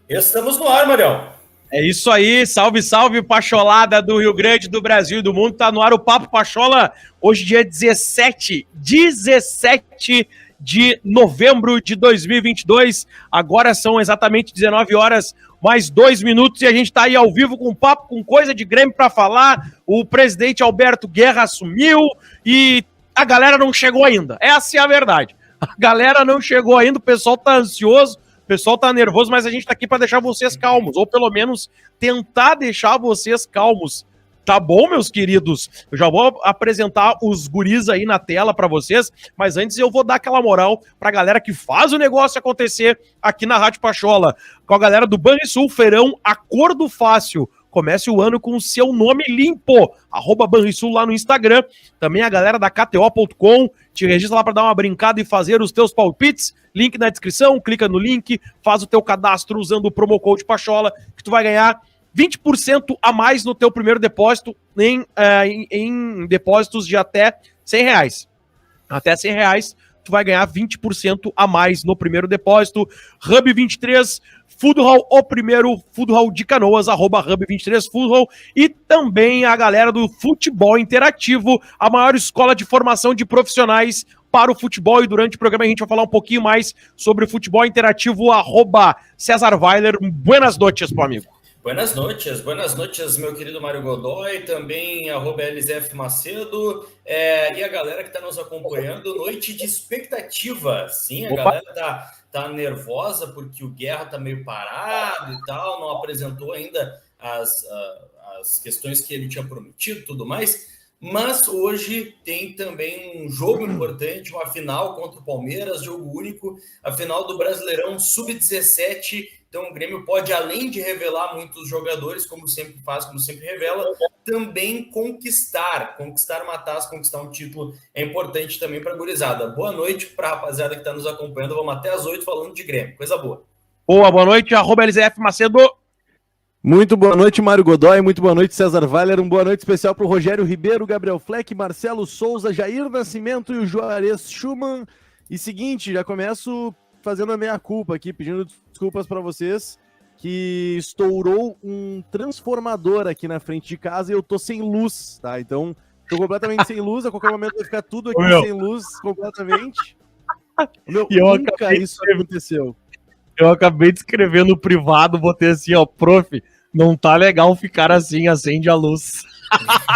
Estamos no ar, Marião. É isso aí, salve, salve, Pacholada do Rio Grande, do Brasil e do mundo. Tá no ar o Papo Pachola, hoje dia 17 de novembro de 2022. Agora são exatamente 19 horas, mais 2 minutos, e a gente tá aí ao vivo com papo, com coisa de Grêmio pra falar. O presidente Alberto Guerra assumiu e a galera não chegou ainda. Essa é a verdade. A galera não chegou ainda, o pessoal tá ansioso. O pessoal tá nervoso, mas a gente tá aqui para deixar vocês calmos, ou pelo menos tentar deixar vocês calmos. Tá bom, meus queridos? Eu já vou apresentar os guris aí na tela para vocês, mas antes eu vou dar aquela moral pra galera que faz o negócio acontecer aqui na Rádio Pachola. Com a galera do Banrisul, Feirão, Acordo Fácil. Comece o ano com o seu nome limpo, @Banrisul lá no Instagram. Também a galera da KTO.com, te registra lá para dar uma brincada e fazer os teus palpites. Link na descrição, clica no link, faz o teu cadastro usando o promo code Pachola, que tu vai ganhar 20% a mais no teu primeiro depósito em depósitos de até R$100. Até R$100, tu vai ganhar 20% a mais no primeiro depósito. Hub23, Food Hall, o primeiro Food Hall de Canoas, @Hub23 Food Hall, e também a galera do Futebol Interativo, a maior escola de formação de profissionais para o futebol, e durante o programa a gente vai falar um pouquinho mais sobre o futebol interativo, @César Weiler. Buenas noites, meu amigo. Buenas noites, meu querido Mário Godoy, também @LZF Macedo, e a galera que está nos acompanhando, noite de expectativa. Sim, a galera tá nervosa porque o Guerra tá meio parado e tal, não apresentou ainda as questões que ele tinha prometido e tudo mais, mas hoje tem também um jogo importante, uma final contra o Palmeiras, jogo único, a final do Brasileirão Sub-17. Então o Grêmio pode, além de revelar muitos jogadores, como sempre faz, como sempre revela, também conquistar uma taça, conquistar um título é importante também para a gurizada. Boa noite para a rapaziada que está nos acompanhando. Vamos até às 8 falando de Grêmio. Coisa boa. Boa noite, @LZF Macedo. Muito boa noite, Mário Godoy. Muito boa noite, César Weiler. Boa noite especial para o Rogério Ribeiro, Gabriel Fleck, Marcelo Souza, Jair Nascimento e o Juarez Schumann. E seguinte, já começo fazendo a meia-culpa aqui, pedindo desculpas para vocês, que estourou um transformador aqui na frente de casa e eu tô sem luz, tá? Então, tô completamente sem luz, a qualquer momento vai ficar tudo aqui sem luz, completamente. Nunca isso aconteceu. Eu acabei de escrever no privado, botei assim, prof, não tá legal ficar assim, acende a luz.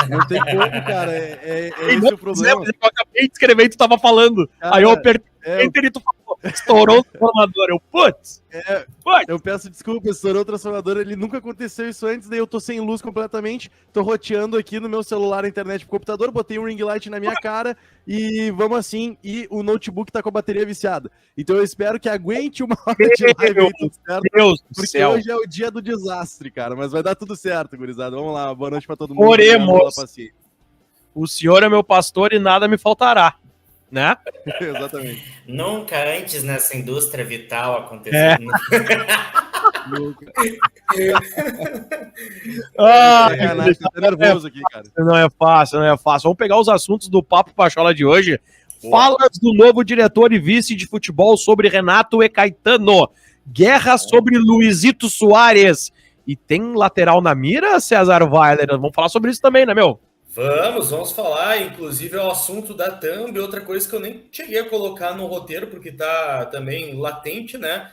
Não tem como, cara, é esse o problema. Eu acabei de escrever e tu tava falando, cara, aí eu apertei enter e tu falou, estourou o transformador, eu peço desculpa, estourou o transformador, ele nunca aconteceu isso antes, daí eu tô sem luz completamente, tô roteando aqui no meu celular a internet pro computador, botei um ring light na minha cara e vamos assim, e o notebook tá com a bateria viciada. Então eu espero que aguente uma hora de live aí, tudo certo, porque hoje é o dia do desastre, cara, mas vai dar tudo certo, gurizada. Vamos lá, boa noite pra todo mundo. Oremos. O Senhor é meu pastor e nada me faltará, né? Exatamente. Nunca antes nessa indústria vital aconteceu. Nunca. Tá nervoso aqui, cara. Não é fácil. Vamos pegar os assuntos do Papo Pachola de hoje. Falas do novo diretor e vice de futebol sobre Renato e Caetano. Guerra sobre Luizito Soares. E tem lateral na mira, César Weiler? Vamos falar sobre isso também, né, meu? Vamos falar, inclusive é o assunto da thumb, outra coisa que eu nem cheguei a colocar no roteiro, porque tá também latente, né,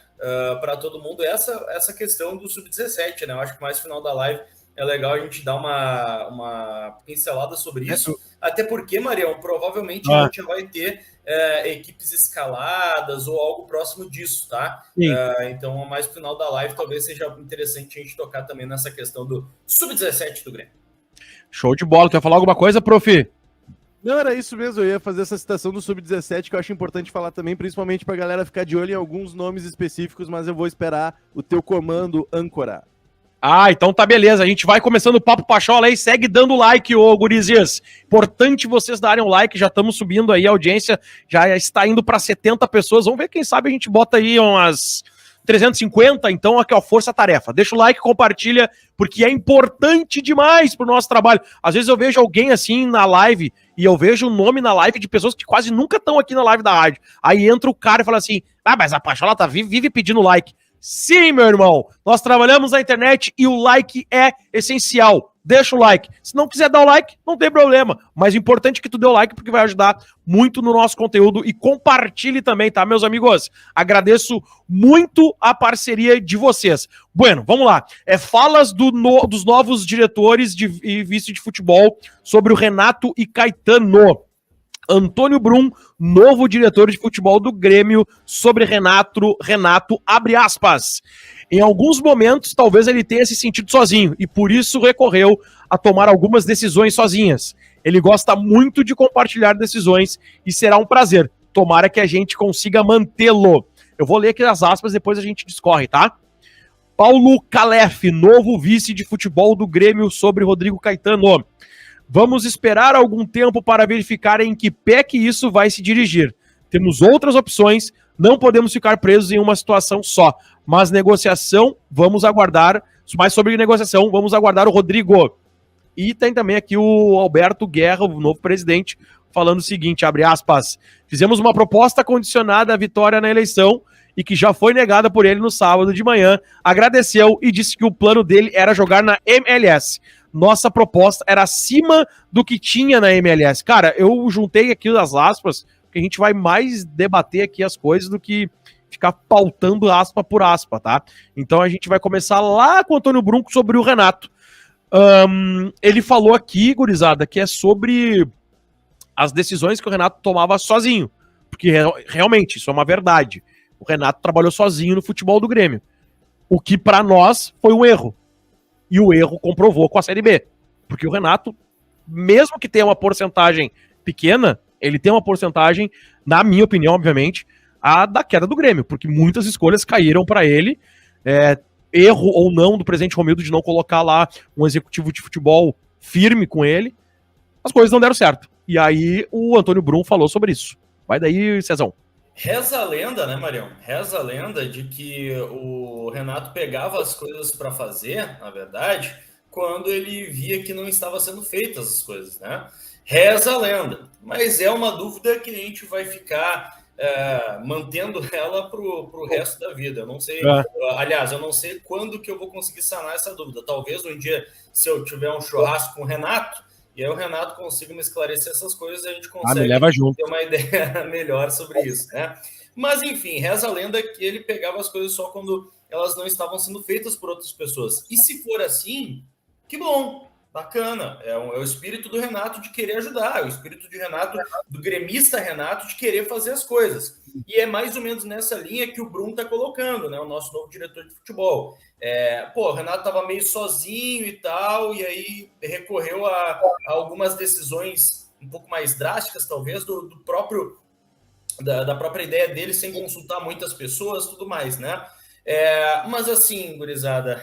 para todo mundo, essa questão do Sub-17, né, eu acho que mais no final da live é legal a gente dar uma pincelada sobre isso, até porque, Marião, provavelmente a gente vai ter equipes escaladas ou algo próximo disso, tá? Então, mais no final da live, talvez seja interessante a gente tocar também nessa questão do Sub-17 do Grêmio. Show de bola. Tu ia falar alguma coisa, prof? Não, era isso mesmo. Eu ia fazer essa citação do Sub-17, que eu acho importante falar também, principalmente pra galera ficar de olho em alguns nomes específicos, mas eu vou esperar o teu comando, âncora. Então tá beleza. A gente vai começando o Papo Pachola aí. Segue dando like, ô gurizes. Importante vocês darem um like. Já estamos subindo aí a audiência. Já está indo para 70 pessoas. Vamos ver, quem sabe a gente bota aí umas 350, então aqui, força-tarefa. Deixa o like, compartilha, porque é importante demais pro nosso trabalho. Às vezes eu vejo alguém assim na live, e eu vejo o nome na live de pessoas que quase nunca estão aqui na live da rádio. Aí entra o cara e fala assim, mas a Pachola vive pedindo like. Sim, meu irmão, nós trabalhamos na internet e o like é essencial. Deixa o like. Se não quiser dar o like, não tem problema. Mas o importante é que tu dê o like, porque vai ajudar muito no nosso conteúdo. E compartilhe também, tá, meus amigos? Agradeço muito a parceria de vocês. Bueno, vamos lá. Falas dos novos diretores e vice de futebol sobre o Renato e Caetano. Antônio Brum, novo diretor de futebol do Grêmio, sobre Renato, abre aspas. Em alguns momentos, talvez ele tenha se sentido sozinho e por isso recorreu a tomar algumas decisões sozinhas. Ele gosta muito de compartilhar decisões e será um prazer. Tomara que a gente consiga mantê-lo. Eu vou ler aqui as aspas, depois a gente discorre, tá? Paulo Calef, novo vice de futebol do Grêmio, sobre Rodrigo Caetano. Vamos esperar algum tempo para verificar em que pé que isso vai se dirigir. Temos outras opções, não podemos ficar presos em uma situação só. Mas negociação, vamos aguardar. Mais sobre negociação, vamos aguardar o Rodrigo. E tem também aqui o Alberto Guerra, o novo presidente, falando o seguinte, abre aspas. Fizemos uma proposta condicionada à vitória na eleição e que já foi negada por ele no sábado de manhã. Agradeceu e disse que o plano dele era jogar na MLS. Nossa proposta era acima do que tinha na MLS. Cara, eu juntei aqui as aspas, que a gente vai mais debater aqui as coisas do que ficar pautando aspa por aspa, tá? Então a gente vai começar lá com o Antônio Brunco sobre o Renato. Ele falou aqui, gurizada, que é sobre as decisões que o Renato tomava sozinho. Porque realmente, isso é uma verdade. O Renato trabalhou sozinho no futebol do Grêmio. O que para nós foi um erro. E o erro comprovou com a Série B. Porque o Renato, mesmo que tenha uma porcentagem pequena, ele tem uma porcentagem, na minha opinião, obviamente, da queda do Grêmio. Porque muitas escolhas caíram para ele. Erro ou não do presidente Romildo de não colocar lá um executivo de futebol firme com ele. As coisas não deram certo. E aí o Antônio Brum falou sobre isso. Vai daí, Cezão. Reza a lenda, né, Marião? Reza a lenda de que o Renato pegava as coisas para fazer, na verdade, quando ele via que não estava sendo feitas as coisas, né? Reza a lenda. Mas é uma dúvida que a gente vai ficar mantendo ela para o resto da vida. Eu não sei, aliás, eu não sei quando que eu vou conseguir sanar essa dúvida. Talvez um dia, se eu tiver um churrasco com o Renato, e aí o Renato consiga me esclarecer essas coisas, a gente consegue ter uma ideia melhor sobre isso, né? Mas, enfim, reza a lenda que ele pegava as coisas só quando elas não estavam sendo feitas por outras pessoas. E se for assim, que bom, bacana. É o espírito do Renato de querer ajudar, é o espírito de Renato, do gremista Renato, de querer fazer as coisas. E é mais ou menos nessa linha que o Brum está colocando, né? O nosso novo diretor de futebol. O Renato estava meio sozinho e tal, e aí recorreu a algumas decisões um pouco mais drásticas, talvez, da própria ideia dele, sem consultar muitas pessoas, tudo mais, né? Mas assim, gurizada,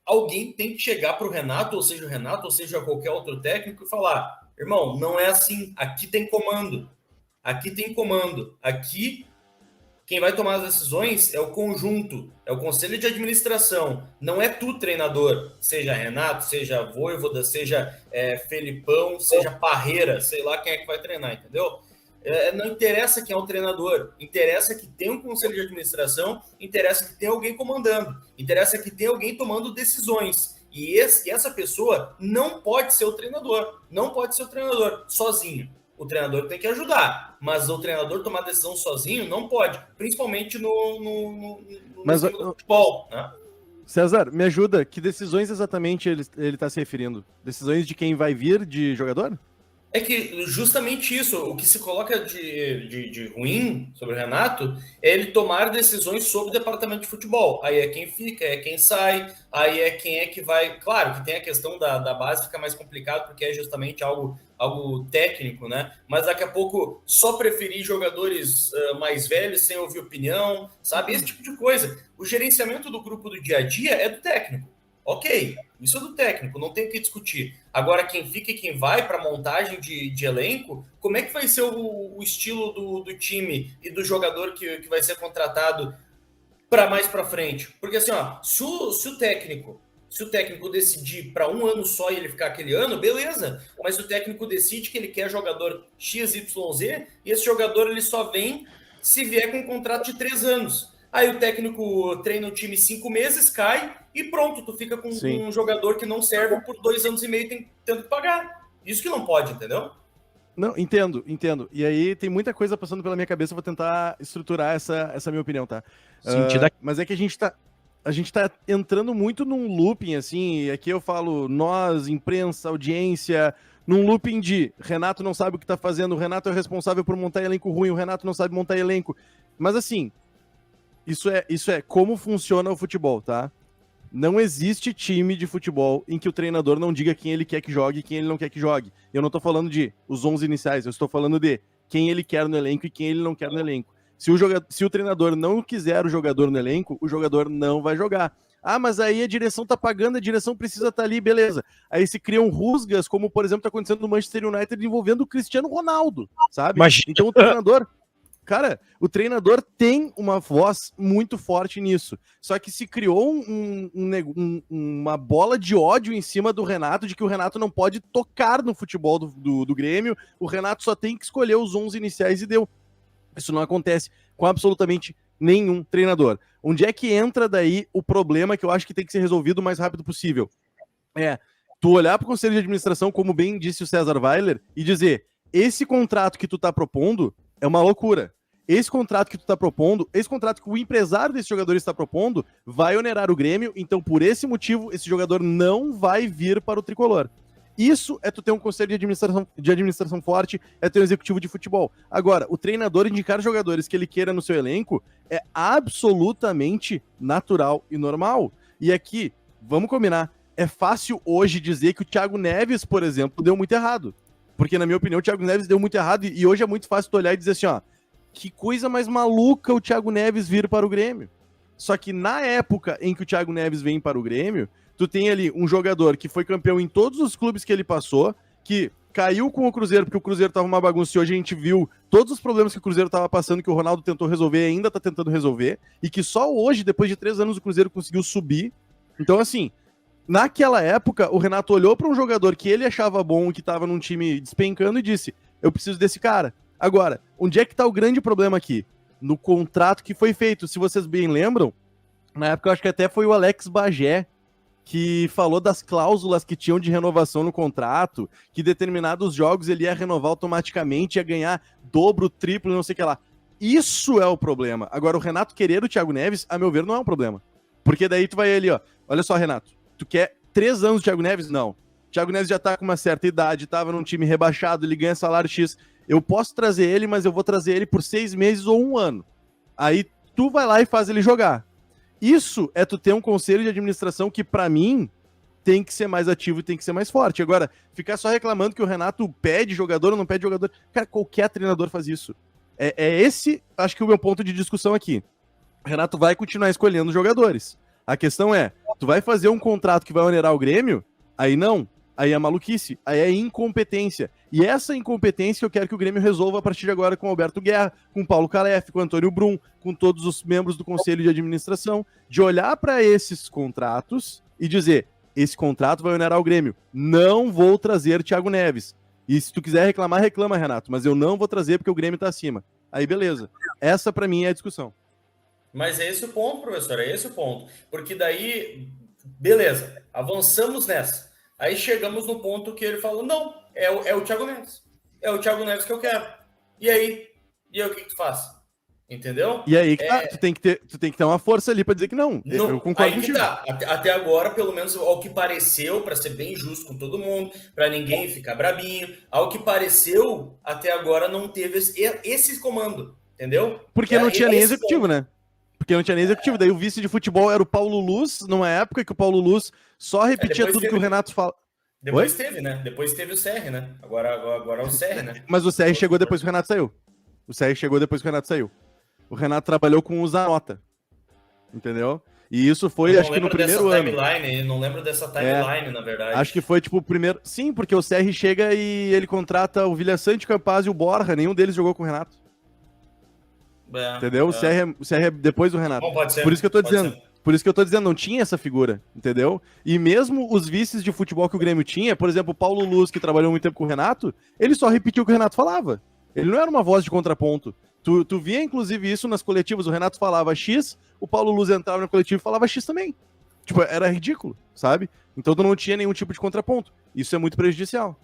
alguém tem que chegar para o Renato, ou seja qualquer outro técnico, e falar, irmão, não é assim, aqui tem comando, aqui quem vai tomar as decisões é o conjunto, é o conselho de administração, não é tu, treinador, seja Renato, seja Vojvoda, seja Felipão, seja Parreira, sei lá quem é que vai treinar, entendeu? Não interessa quem é o treinador, interessa que tem um conselho de administração, interessa que tem alguém comandando, interessa que tem alguém tomando decisões. E essa pessoa não pode ser o treinador, sozinho. O treinador tem que ajudar, mas o treinador tomar decisão sozinho não pode, principalmente no futebol, né? César, me ajuda, que decisões exatamente ele está se referindo? Decisões de quem vai vir de jogador? É que justamente isso, o que se coloca de ruim sobre o Renato é ele tomar decisões sobre o departamento de futebol. Aí é quem fica, é quem sai, aí é quem é que vai... Claro que tem a questão da base, fica mais complicado, porque é justamente algo técnico, né? Mas daqui a pouco só preferir jogadores mais velhos sem ouvir opinião, sabe? Esse tipo de coisa. O gerenciamento do grupo do dia a dia é do técnico. Ok, isso é do técnico, não tem o que discutir. Agora, quem fica e quem vai para a montagem de elenco, como é que vai ser o estilo do time e do jogador que vai ser contratado para mais para frente? Porque assim, se o técnico decidir para um ano só e ele ficar aquele ano, beleza. Mas o técnico decide que ele quer jogador XYZ e esse jogador ele só vem se vier com um contrato de 3 anos. aí o técnico treina o time 5 meses, cai e pronto, tu fica com um jogador que não serve por 2 anos e meio tendo que pagar. Isso que não pode, entendeu? Não, entendo. E aí tem muita coisa passando pela minha cabeça, eu vou tentar estruturar essa minha opinião, tá? Mas é que a gente tá entrando muito num looping, assim, e aqui eu falo nós, imprensa, audiência, num looping de Renato não sabe o que tá fazendo, o Renato é o responsável por montar elenco ruim, o Renato não sabe montar elenco. Mas assim, isso é como funciona o futebol, tá? Não existe time de futebol em que o treinador não diga quem ele quer que jogue e quem ele não quer que jogue. Eu não tô falando de os 11 iniciais, eu estou falando de quem ele quer no elenco e quem ele não quer no elenco. Se o treinador não quiser o jogador no elenco, o jogador não vai jogar. Ah, mas aí a direção tá pagando, a direção precisa estar ali, beleza. Aí se criam rusgas, como por exemplo tá acontecendo no Manchester United envolvendo o Cristiano Ronaldo, sabe? Então o treinador... Cara, o treinador tem uma voz muito forte nisso. Só que se criou uma bola de ódio em cima do Renato, de que o Renato não pode tocar no futebol do Grêmio, o Renato só tem que escolher os 11 iniciais e deu. Isso não acontece com absolutamente nenhum treinador. Onde é que entra daí o problema que eu acho que tem que ser resolvido o mais rápido possível? Tu olhar para o Conselho de Administração, como bem disse o César Weiler, e dizer, esse contrato que tu tá propondo é uma loucura. Esse contrato que tu tá propondo, esse contrato que o empresário desse jogador está propondo, vai onerar o Grêmio, então por esse motivo, esse jogador não vai vir para o Tricolor. Isso é tu ter um conselho de administração forte, é ter um executivo de futebol. Agora, o treinador indicar jogadores que ele queira no seu elenco é absolutamente natural e normal. E aqui, vamos combinar, é fácil hoje dizer que o Thiago Neves, por exemplo, deu muito errado. Porque, na minha opinião, o Thiago Neves deu muito errado e hoje é muito fácil tu olhar e dizer assim, ó, que coisa mais maluca o Thiago Neves vir para o Grêmio. Só que na época em que o Thiago Neves vem para o Grêmio, tu tem ali um jogador que foi campeão em todos os clubes que ele passou, que caiu com o Cruzeiro, porque o Cruzeiro tava uma bagunça e hoje a gente viu todos os problemas que o Cruzeiro tava passando, que o Ronaldo tentou resolver e ainda tá tentando resolver, e que só hoje, depois de 3 anos, o Cruzeiro conseguiu subir. Então, assim, naquela época, o Renato olhou para um jogador que ele achava bom, que tava num time despencando e disse, eu preciso desse cara. Agora, onde é que tá o grande problema aqui? No contrato que foi feito. Se vocês bem lembram, na época eu acho que até foi o Alex Bagé que falou das cláusulas que tinham de renovação no contrato, que determinados jogos ele ia renovar automaticamente, ia ganhar dobro, triplo, não sei o que lá. Isso é o problema. Agora, o Renato querer o Thiago Neves, a meu ver, não é um problema. Porque daí tu vai ali, ó, olha só, Renato, tu quer 3 anos do Thiago Neves? Não. O Thiago Neves já tá com uma certa idade, tava num time rebaixado, ele ganha salário X. Eu posso trazer ele, mas eu vou trazer ele por 6 meses ou 1 ano. Aí tu vai lá e faz ele jogar. Isso é tu ter um conselho de administração que, pra mim, tem que ser mais ativo e tem que ser mais forte. Agora, ficar só reclamando que o Renato pede jogador ou não pede jogador... Cara, qualquer treinador faz isso. É esse, acho que, o meu ponto de discussão aqui. O Renato vai continuar escolhendo jogadores. A questão é, tu vai fazer um contrato que vai onerar o Grêmio? Aí não. Aí é maluquice, aí é incompetência. E essa incompetência eu quero que o Grêmio resolva a partir de agora com o Alberto Guerra, com o Paulo Calef, com o Antônio Brum, com todos os membros do Conselho de Administração, de olhar para esses contratos e dizer, esse contrato vai onerar o Grêmio. Não vou trazer Thiago Neves. E se tu quiser reclamar, reclama, Renato, mas eu não vou trazer porque o Grêmio tá acima. Aí beleza. Essa para mim é a discussão. Mas é esse o ponto, professor, é esse o ponto. Porque daí, beleza, avançamos nessa. Aí chegamos no ponto que ele falou, não, é o Thiago Neves. É o Thiago Neves que eu quero. E aí? E aí o que tu faz? Entendeu? E aí tu tem que ter uma força ali para dizer que não. Eu concordo contigo. Tá. Até agora, pelo menos ao que pareceu, para ser bem justo com todo mundo, para ninguém ficar brabinho, ao que pareceu, até agora não teve esse comando, entendeu? Porque não tinha nem executivo, né? Porque não tinha nem executivo. Daí o vice de futebol era o Paulo Luz, numa época que o Paulo Luz só repetia tudo que o Renato fala. Depois teve, né? Depois teve o Serri, né? Agora é o Serri, né? Mas o Serri chegou depois que o Renato saiu. O Renato trabalhou com o Zanota. Entendeu? E isso foi, acho que no primeiro ano. Não lembro dessa timeline, na verdade. Acho que foi tipo o primeiro. Sim, porque o Serri chega e ele contrata o Vilhaçante, o Campaz e o Borja. Nenhum deles jogou com o Renato. Entendeu? O Serri é depois do Renato. Bom, pode ser. Por isso que eu tô dizendo. Por isso que eu tô dizendo, não tinha essa figura, entendeu? E mesmo os vices de futebol que o Grêmio tinha, por exemplo, o Paulo Luz, que trabalhou muito tempo com o Renato, ele só repetiu o que o Renato falava. Ele não era uma voz de contraponto. Tu via, inclusive, isso nas coletivas. O Renato falava X, o Paulo Luz entrava na coletiva e falava X também. Tipo, era ridículo, sabe? Então tu não tinha nenhum tipo de contraponto. Isso é muito prejudicial.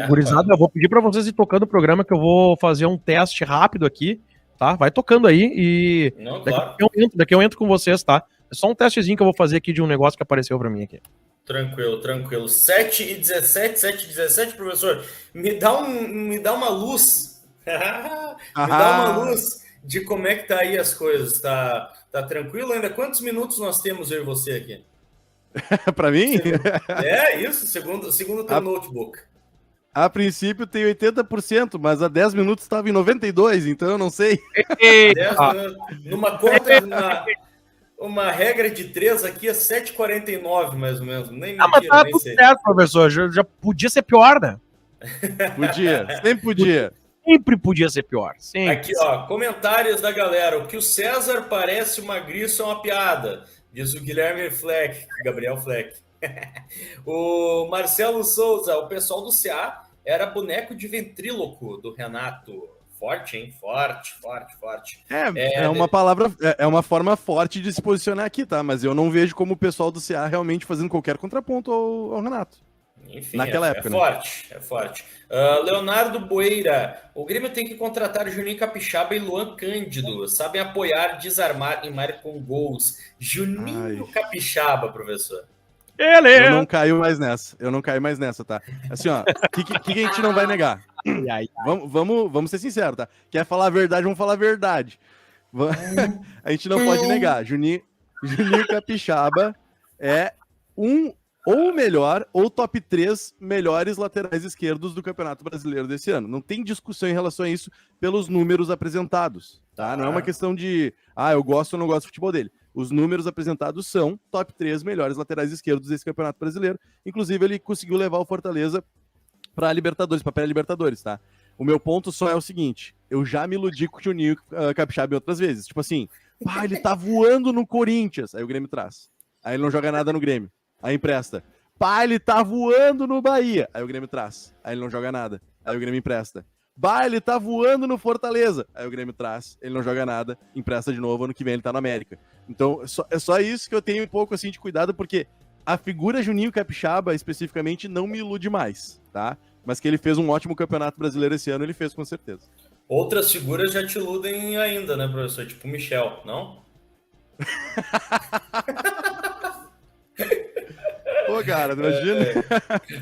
Gurizada, eu vou pedir pra vocês ir tocando o programa, que eu vou fazer um teste rápido aqui, tá? Vai tocando aí e Não, daqui claro. eu entro com vocês, tá? É só um testezinho que eu vou fazer aqui de um negócio que apareceu pra mim aqui. Tranquilo. 7h17, 7h17, professor. Me dá uma luz. Me dá uma luz de como é que tá aí as coisas. Tá tranquilo ainda? Quantos minutos nós temos eu e você aqui? Pra mim? Isso, segundo o teu notebook. A princípio tem 80%, mas há 10 minutos estava em 92%, então eu não sei. 10 minutos. Numa conta, uma regra de 3 aqui é 7h49, mais ou menos. Nem mentira, mas tá nem tudo sei. certo, professor. Já podia ser pior, né? Podia, sempre podia. Sempre podia ser pior. Sempre. Aqui, ó, comentários da galera. O que o César parece uma griça é uma piada, diz o Guilherme Fleck, Gabriel Fleck. O Marcelo Souza, o pessoal do CA era boneco de ventríloco do Renato. Forte, hein? Forte. É uma palavra, é uma forma forte de se posicionar aqui, tá? Mas eu não vejo como o pessoal do CA realmente fazendo qualquer contraponto ao Renato. Enfim, naquela época, é forte. Leonardo Boeira, o Grêmio tem que contratar Juninho Capixaba e Luan Cândido. Sabem apoiar, desarmar e marcam gols. Juninho Capixaba, professor. Eu não caio mais nessa, tá? Assim, ó, o que a gente não vai negar? Vamos ser sinceros, tá? Quer falar a verdade, vamos falar a verdade. A gente não pode negar. Juninho Capixaba é ou melhor, ou top 3 melhores laterais esquerdos do Campeonato Brasileiro desse ano. Não tem discussão em relação a isso pelos números apresentados, tá? Não é uma questão de, eu gosto ou não gosto do futebol dele. Os números apresentados são top 3 melhores laterais esquerdos desse Campeonato Brasileiro. Inclusive, ele conseguiu levar o Fortaleza para a Libertadores, para pré-Libertadores, tá? O meu ponto só é o seguinte, eu já me iludi com o Juninho Capixaba outras vezes. Tipo assim, ele tá voando no Corinthians. Aí o Grêmio traz. Aí ele não joga nada no Grêmio. Aí empresta. Ele tá voando no Bahia. Aí o Grêmio traz. Aí ele não joga nada. Aí o Grêmio empresta. Ele tá voando no Fortaleza. Aí o Grêmio traz. Ele não joga nada. Empresta de novo. Ano que vem ele tá no América. Então, é só isso que eu tenho um pouco assim de cuidado, porque a figura Juninho Capixaba, especificamente, não me ilude mais, tá? Mas que ele fez um ótimo Campeonato Brasileiro esse ano, ele fez com certeza. Outras figuras já te iludem ainda, né, professor? Tipo o Michel, não? Pô, cara, imagina.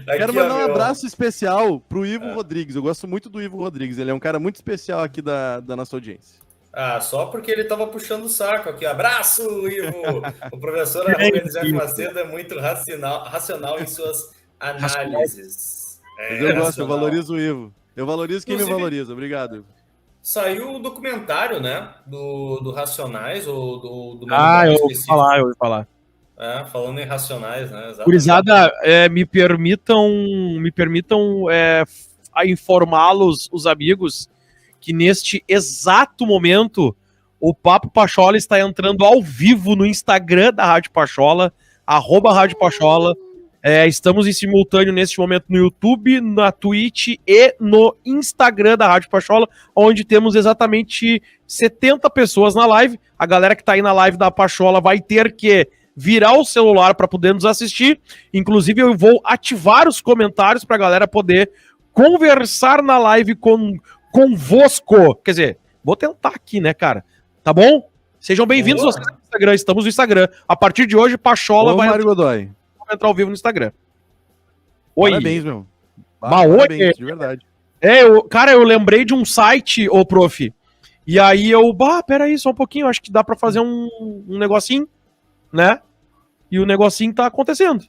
Quero mandar um abraço especial pro Ivo Rodrigues. Eu gosto muito do Ivo Rodrigues. Ele é um cara muito especial aqui da nossa audiência. Só porque ele tava puxando o saco aqui. Abraço, Ivo! O professor Arrobelizé Macedo é muito racional em suas análises. Eu gosto, eu valorizo o Ivo. Eu valorizo quem me valoriza. Obrigado, Ivo. Saiu o documentário, né? Do Racionais, ou do eu ouvi falar. Falando em Racionais, né? Gurizada, me permitam informá-los, os amigos, que neste exato momento o Papo Pachola está entrando ao vivo no Instagram da Rádio Pachola, @Rádio Pachola. Estamos em simultâneo neste momento no YouTube, na Twitch e no Instagram da Rádio Pachola, onde temos exatamente 70 pessoas na live. A galera que está aí na live da Pachola vai ter que virar o celular para poder nos assistir. Inclusive, eu vou ativar os comentários para a galera poder conversar na live convosco. Quer dizer, vou tentar aqui, né, cara? Tá bom? Sejam bem-vindos vocês no Instagram. Estamos no Instagram. A partir de hoje, Pachola vai entrar ao vivo no Instagram. Oi. Parabéns, meu. Parabéns, de verdade. Eu lembrei de um site, prof. E aí peraí, só um pouquinho. Acho que dá pra fazer um negocinho, né? E o negocinho tá acontecendo.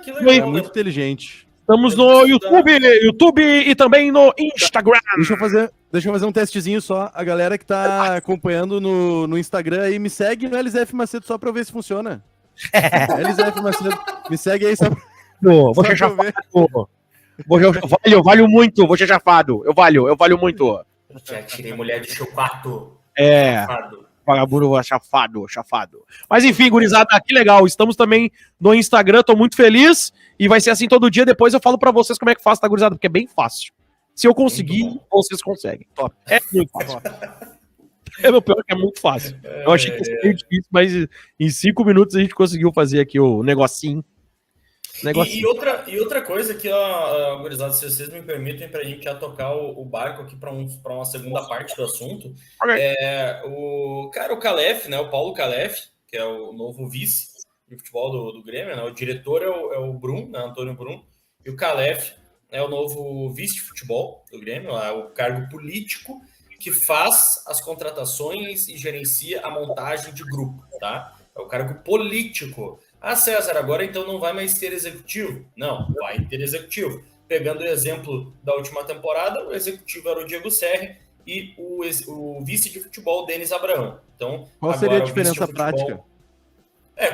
Que legal. É muito inteligente. Estamos no YouTube e também no Instagram. Deixa eu fazer um testezinho só. A galera que tá acompanhando no Instagram aí, me segue no LZF Macedo só pra eu ver se funciona. LZF Macedo, me segue aí só pra... Vou ser chafado. Eu valho muito, vou ser chafado. Eu valho muito. Já tirei mulher de chocato. Vagabundo chafado. Mas enfim, gurizada, que legal. Estamos também no Instagram, tô muito feliz. E vai ser assim todo dia. Depois eu falo pra vocês como é que faz, tá, gurizada? Porque é bem fácil. Se eu conseguir, vocês conseguem. Top. É muito fácil. É meu pior que é muito fácil. Eu achei que ia ser meio difícil, mas em 5 minutos a gente conseguiu fazer aqui o negocinho. E outra coisa que, ó, gurizada, se vocês me permitem, para a gente já tocar o barco aqui para uma segunda parte do assunto, o Calef, né, o Paulo Calef, que é o novo vice de futebol do Grêmio, né, o diretor é o Brum, né, Antônio Brum, e o Calef é o novo vice de futebol do Grêmio, é o cargo político que faz as contratações e gerencia a montagem de grupo, tá? É o cargo político. Ah, César, agora então não vai mais ter executivo? Não, vai ter executivo. Pegando o exemplo da última temporada, o executivo era o Diego Serri e o vice de futebol, Denis Abraão. Então, qual seria a diferença prática?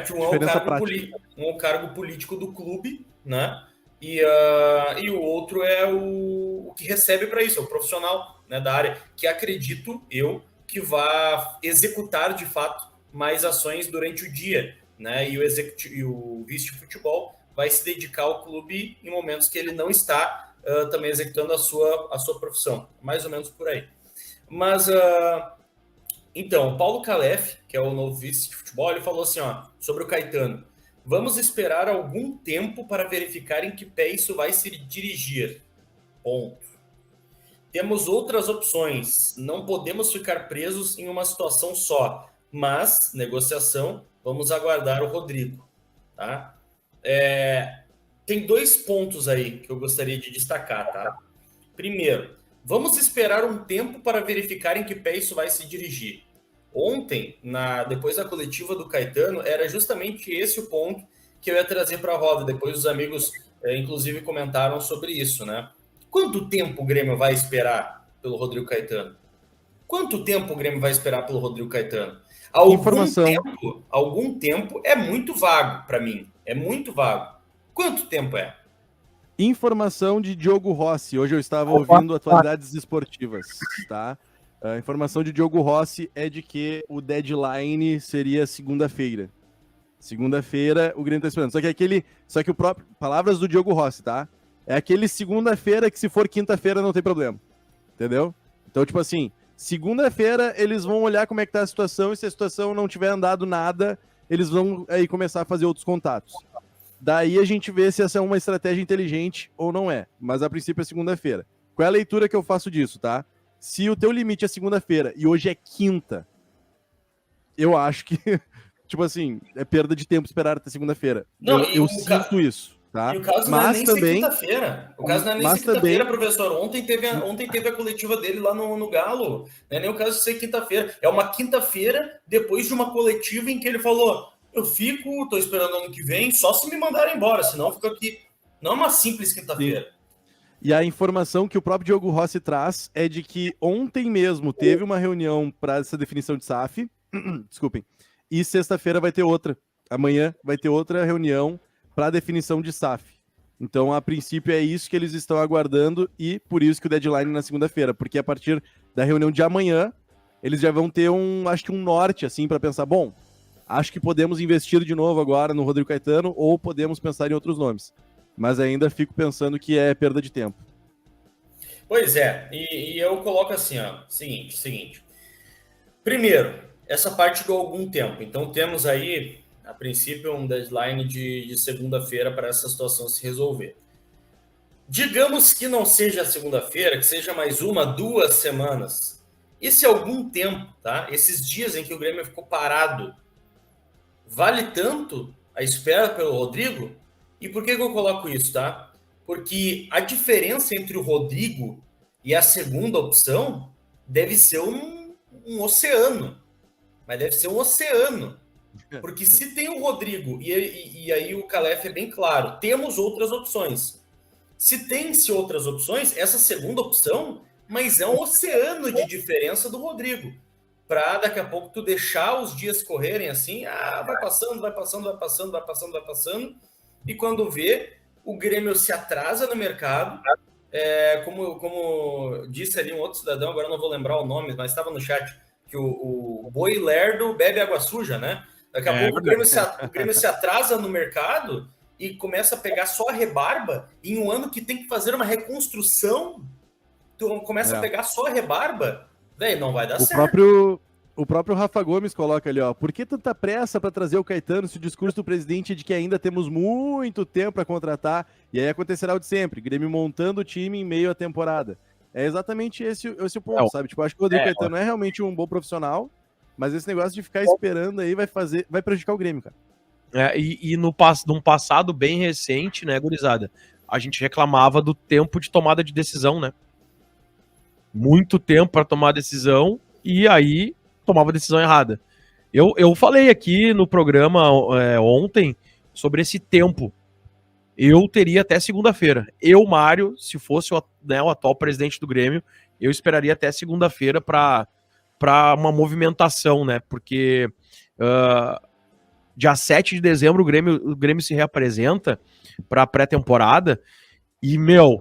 Que um é o cargo político do clube, né? E o outro é o que recebe para isso, é o profissional, né, da área, que acredito eu que vai executar de fato mais ações durante o dia, né? E o vice de futebol vai se dedicar ao clube em momentos que ele não está também executando a sua profissão, mais ou menos por aí. Mas então, o Paulo Calef, que é o novo vice de futebol, ele falou assim, ó, sobre o Caetano: vamos esperar algum tempo para verificar em que pé isso vai se dirigir. Ponto. Temos outras opções. Não podemos ficar presos em uma situação só. Mas, negociação, vamos aguardar o Rodrigo. Tá? Tem 2 pontos aí que eu gostaria de destacar. Tá? Primeiro, vamos esperar um tempo para verificar em que pé isso vai se dirigir. Ontem, depois da coletiva do Caetano, era justamente esse o ponto que eu ia trazer para a roda. Depois os amigos, inclusive, comentaram sobre isso, né? Quanto tempo o Grêmio vai esperar pelo Rodrigo Caetano? Quanto tempo o Grêmio vai esperar pelo Rodrigo Caetano? Algum tempo é muito vago para mim. É muito vago. Quanto tempo é? Informação de Diogo Rossi. Hoje eu estava ouvindo atualidades esportivas, tá? A informação de Diogo Rossi é de que o deadline seria segunda-feira. Segunda-feira o Grêmio tá esperando. Só que o próprio... Palavras do Diogo Rossi, tá? É aquele segunda-feira que se for quinta-feira não tem problema. Entendeu? Então, tipo assim, segunda-feira eles vão olhar como é que tá a situação e se a situação não tiver andado nada, eles vão aí começar a fazer outros contatos. Daí a gente vê se essa é uma estratégia inteligente ou não é. Mas a princípio é segunda-feira. Qual é a leitura que eu faço disso, tá? Se o teu limite é segunda-feira e hoje é quinta, eu acho que, tipo assim, é perda de tempo esperar até segunda-feira. Eu sinto isso, tá? E o caso não é nem ser quinta-feira. O caso não é nem ser quinta-feira, professor. Ontem teve a coletiva dele lá no Galo. Não é nem o caso de ser quinta-feira. É uma quinta-feira depois de uma coletiva em que ele falou: eu tô esperando ano que vem, só se me mandarem embora, senão eu fico aqui. Não é uma simples quinta-feira. E a informação que o próprio Diogo Rossi traz é de que ontem mesmo teve uma reunião para essa definição de SAF, desculpem, e sexta-feira vai ter outra. Amanhã vai ter outra reunião para definição de SAF. Então, a princípio, é isso que eles estão aguardando e por isso que o deadline é na segunda-feira, porque a partir da reunião de amanhã, eles já vão ter um norte, assim, para pensar, bom, acho que podemos investir de novo agora no Rodrigo Caetano ou podemos pensar em outros nomes. Mas ainda fico pensando que é perda de tempo. Pois é, e eu coloco assim, ó, seguinte. Primeiro, essa parte do algum tempo. Então temos aí, a princípio, um deadline de segunda-feira para essa situação se resolver. Digamos que não seja segunda-feira, que seja mais 2 semanas. Esse algum tempo, tá? Esses dias em que o Grêmio ficou parado, vale tanto a espera pelo Rodrigo? E por que eu coloco isso, tá? Porque a diferença entre o Rodrigo e a segunda opção deve ser um oceano. Mas deve ser um oceano. Porque se tem o Rodrigo, e aí o Calef é bem claro, temos outras opções. Se tem-se outras opções, essa segunda opção, mas é um oceano de diferença do Rodrigo. Para daqui a pouco tu deixar os dias correrem assim, vai passando. E quando vê, o Grêmio se atrasa no mercado, como disse ali um outro cidadão, agora não vou lembrar o nome, mas estava no chat, que o boi lerdo bebe água suja, né? Daqui a pouco o Grêmio se atrasa no mercado e começa a pegar só a rebarba em um ano que tem que fazer uma reconstrução tu começa a pegar só a rebarba, velho, não vai dar certo. O próprio Rafa Gomes coloca ali, ó, por que tanta pressa para trazer o Caetano se o discurso do presidente é de que ainda temos muito tempo para contratar e aí acontecerá o de sempre, Grêmio montando o time em meio à temporada. É exatamente esse o ponto, sabe? Tipo, acho que o Rodrigo Caetano é realmente um bom profissional, mas esse negócio de ficar esperando aí vai prejudicar o Grêmio, cara. Num passado bem recente, né, gurizada, a gente reclamava do tempo de tomada de decisão, né? Muito tempo para tomar decisão e aí tomava a decisão errada. Eu falei aqui no programa ontem sobre esse tempo. Eu teria até segunda-feira. Eu, Mário, se fosse o atual presidente do Grêmio, eu esperaria até segunda-feira para uma movimentação, né? Porque dia 7 de dezembro o Grêmio se reapresenta para a pré-temporada e,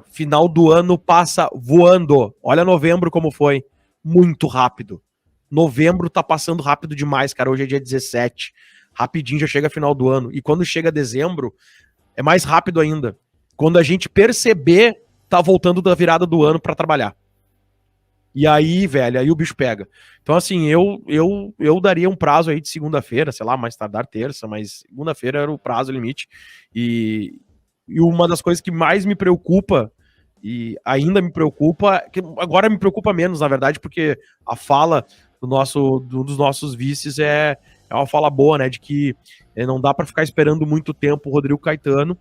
final do ano passa voando. Olha novembro como foi. Muito rápido. Novembro tá passando rápido demais, cara. Hoje é dia 17. Rapidinho já chega final do ano. E quando chega dezembro, é mais rápido ainda. Quando a gente perceber, tá voltando da virada do ano para trabalhar. E aí, velho, aí o bicho pega. Então, assim, eu daria um prazo aí de segunda-feira, sei lá, mais tardar terça, mas segunda-feira era o prazo limite. E uma das coisas que mais me preocupa, e ainda me preocupa, que agora me preocupa menos, na verdade, porque a fala dos nossos vices é uma fala boa, né, de que não dá para ficar esperando muito tempo o Rodrigo Caetano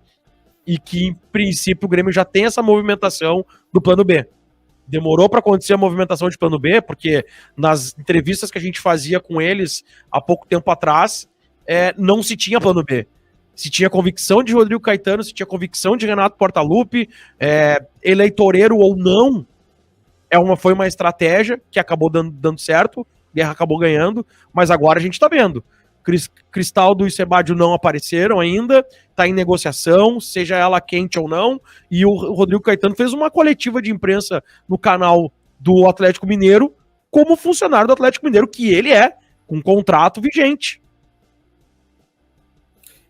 e que, em princípio, o Grêmio já tem essa movimentação do plano B. Demorou para acontecer a movimentação de plano B, porque nas entrevistas que a gente fazia com eles há pouco tempo atrás, não se tinha plano B. Se tinha convicção de Rodrigo Caetano, se tinha convicção de Renato Portaluppi, eleitoreiro ou não, foi uma estratégia que acabou dando certo, Guerra acabou ganhando, mas agora a gente tá vendo. Cristaldo e Sebádio não apareceram ainda, tá em negociação, seja ela quente ou não, e o Rodrigo Caetano fez uma coletiva de imprensa no canal do Atlético Mineiro, como funcionário do Atlético Mineiro, que ele com contrato vigente.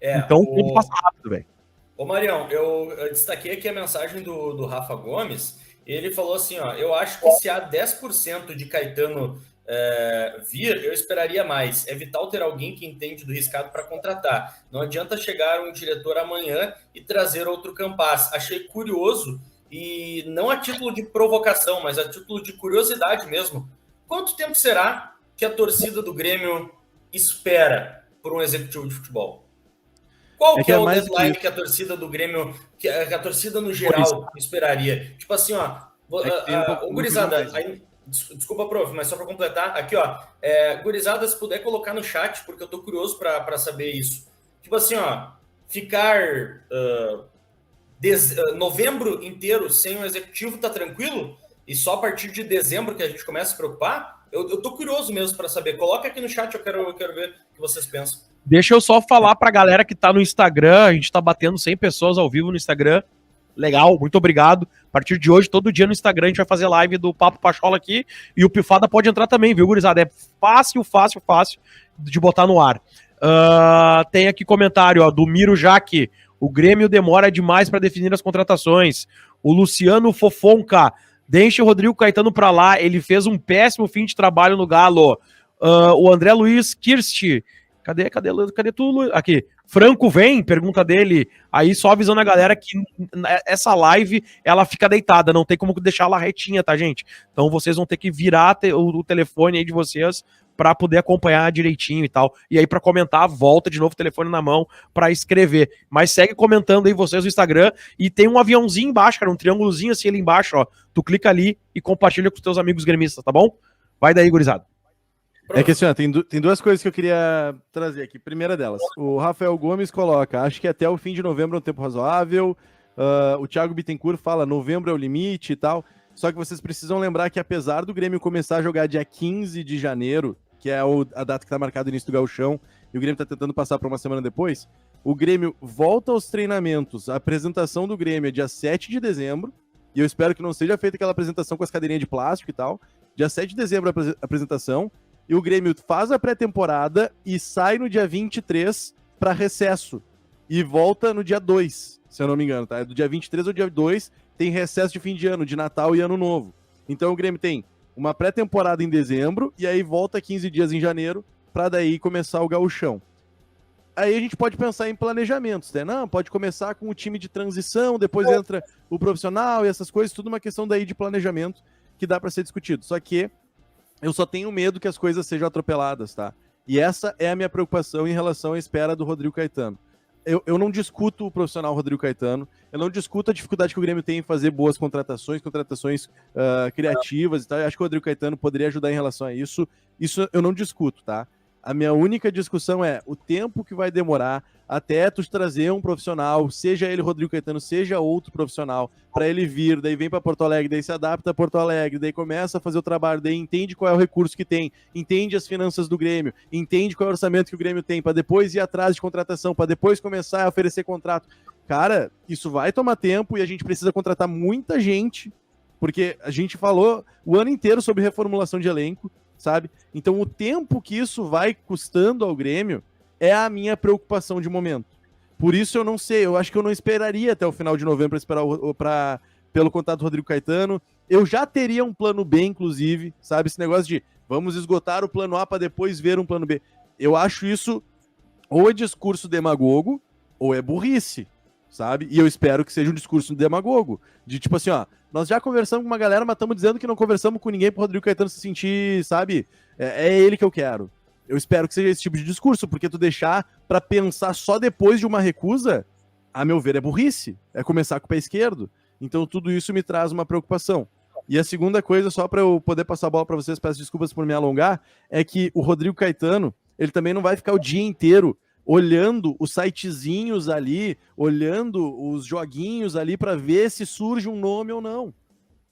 Então, tudo passa rápido, velho. Ô, Marião, eu destaquei aqui a mensagem do Rafa Gomes. Ele falou assim, ó, eu acho que se há 10% de Caetano vir, eu esperaria mais. É vital ter alguém que entende do riscado para contratar. Não adianta chegar um diretor amanhã e trazer outro Campas. Achei curioso, e não a título de provocação, mas a título de curiosidade mesmo. Quanto tempo será que a torcida do Grêmio espera por um executivo de futebol? Qual que é o deadline que a torcida do Grêmio, que a torcida no geral esperaria? Tipo assim, ó, gurizada, desculpa, prof, mas só para completar, aqui, ó, gurizada, se puder colocar no chat, porque eu tô curioso para saber isso. Tipo assim, ó, ficar novembro inteiro sem um executivo tá tranquilo? E só a partir de dezembro que a gente começa a se preocupar? Eu tô curioso mesmo para saber. Coloca aqui no chat, eu quero ver o que vocês pensam. Deixa eu só falar pra galera que tá no Instagram, a gente tá batendo 100 pessoas ao vivo no Instagram. Legal, muito obrigado. A partir de hoje, todo dia no Instagram, a gente vai fazer live do Papo Pachola aqui. E o Pifada pode entrar também, viu, gurizada? É fácil de botar no ar. Tem aqui comentário, ó, do Miro Jaque. O Grêmio demora demais para definir as contratações. O Luciano Fofonca. Deixa o Rodrigo Caetano pra lá. Ele fez um péssimo fim de trabalho no Galo. O André Luiz Kirst. Cadê tu? Aqui. Franco vem? Pergunta dele. Aí só avisando a galera que essa live, ela fica deitada. Não tem como deixar ela retinha, tá, gente? Então vocês vão ter que virar o telefone aí de vocês para poder acompanhar direitinho e tal. E aí para comentar, volta de novo o telefone na mão para escrever. Mas segue comentando aí vocês no Instagram. E tem um aviãozinho embaixo, cara. Um triângulozinho assim ali embaixo, ó. Tu clica ali e compartilha com os teus amigos gremistas, tá bom? Vai daí, gurizada. É que assim, ó, tem duas coisas que eu queria trazer aqui. Primeira delas, o Rafael Gomes coloca, acho que até o fim de novembro é um tempo razoável. O Thiago Bittencourt fala, novembro é o limite e tal. Só que vocês precisam lembrar que apesar do Grêmio começar a jogar dia 15 de janeiro, que é a data que tá marcada no início do Gauchão, e o Grêmio tá tentando passar para uma semana depois, o Grêmio volta aos treinamentos. A apresentação do Grêmio é dia 7 de dezembro, e eu espero que não seja feita aquela apresentação com as cadeirinhas de plástico e tal. Dia 7 de dezembro a apresentação. E o Grêmio faz a pré-temporada e sai no dia 23 para recesso. E volta no dia 2, se eu não me engano, tá? Do dia 23 ao dia 2 tem recesso de fim de ano, de Natal e Ano Novo. Então o Grêmio tem uma pré-temporada em dezembro e aí volta 15 dias em janeiro para daí começar o gauchão. Aí a gente pode pensar em planejamentos, né? Não, pode começar com o time de transição, depois entra o profissional e essas coisas, tudo uma questão daí de planejamento que dá para ser discutido. Só que eu só tenho medo que as coisas sejam atropeladas, tá? E essa é a minha preocupação em relação à espera do Rodrigo Caetano. Eu não discuto o profissional Rodrigo Caetano, eu não discuto a dificuldade que o Grêmio tem em fazer boas contratações criativas e tal. Eu acho que o Rodrigo Caetano poderia ajudar em relação a isso. Isso eu não discuto, tá? A minha única discussão é o tempo que vai demorar até tu trazer um profissional, seja ele Rodrigo Caetano, seja outro profissional, para ele vir, daí vem para Porto Alegre, daí se adapta a Porto Alegre, daí começa a fazer o trabalho, daí entende qual é o recurso que tem, entende as finanças do Grêmio, entende qual é o orçamento que o Grêmio tem, para depois ir atrás de contratação, para depois começar a oferecer contrato. Cara, isso vai tomar tempo e a gente precisa contratar muita gente, porque a gente falou o ano inteiro sobre reformulação de elenco, sabe? Então o tempo que isso vai custando ao Grêmio é a minha preocupação de momento. Por isso eu não sei, eu acho que eu não esperaria até o final de novembro para esperar pelo contato do Rodrigo Caetano. Eu já teria um plano B, inclusive, sabe? Esse negócio de vamos esgotar o plano A para depois ver um plano B. Eu acho isso ou é discurso demagogo ou é burrice, sabe? E eu espero que seja um discurso demagogo. De tipo assim, ó, nós já conversamos com uma galera, mas estamos dizendo que não conversamos com ninguém pro Rodrigo Caetano se sentir, sabe? É ele que eu quero. Eu espero que seja esse tipo de discurso, porque tu deixar pra pensar só depois de uma recusa, a meu ver, é burrice. É começar com o pé esquerdo. Então tudo isso me traz uma preocupação. E a segunda coisa, só para eu poder passar a bola para vocês, peço desculpas por me alongar, é que o Rodrigo Caetano, ele também não vai ficar o dia inteiro olhando os sitezinhos ali, olhando os joguinhos ali para ver se surge um nome ou não.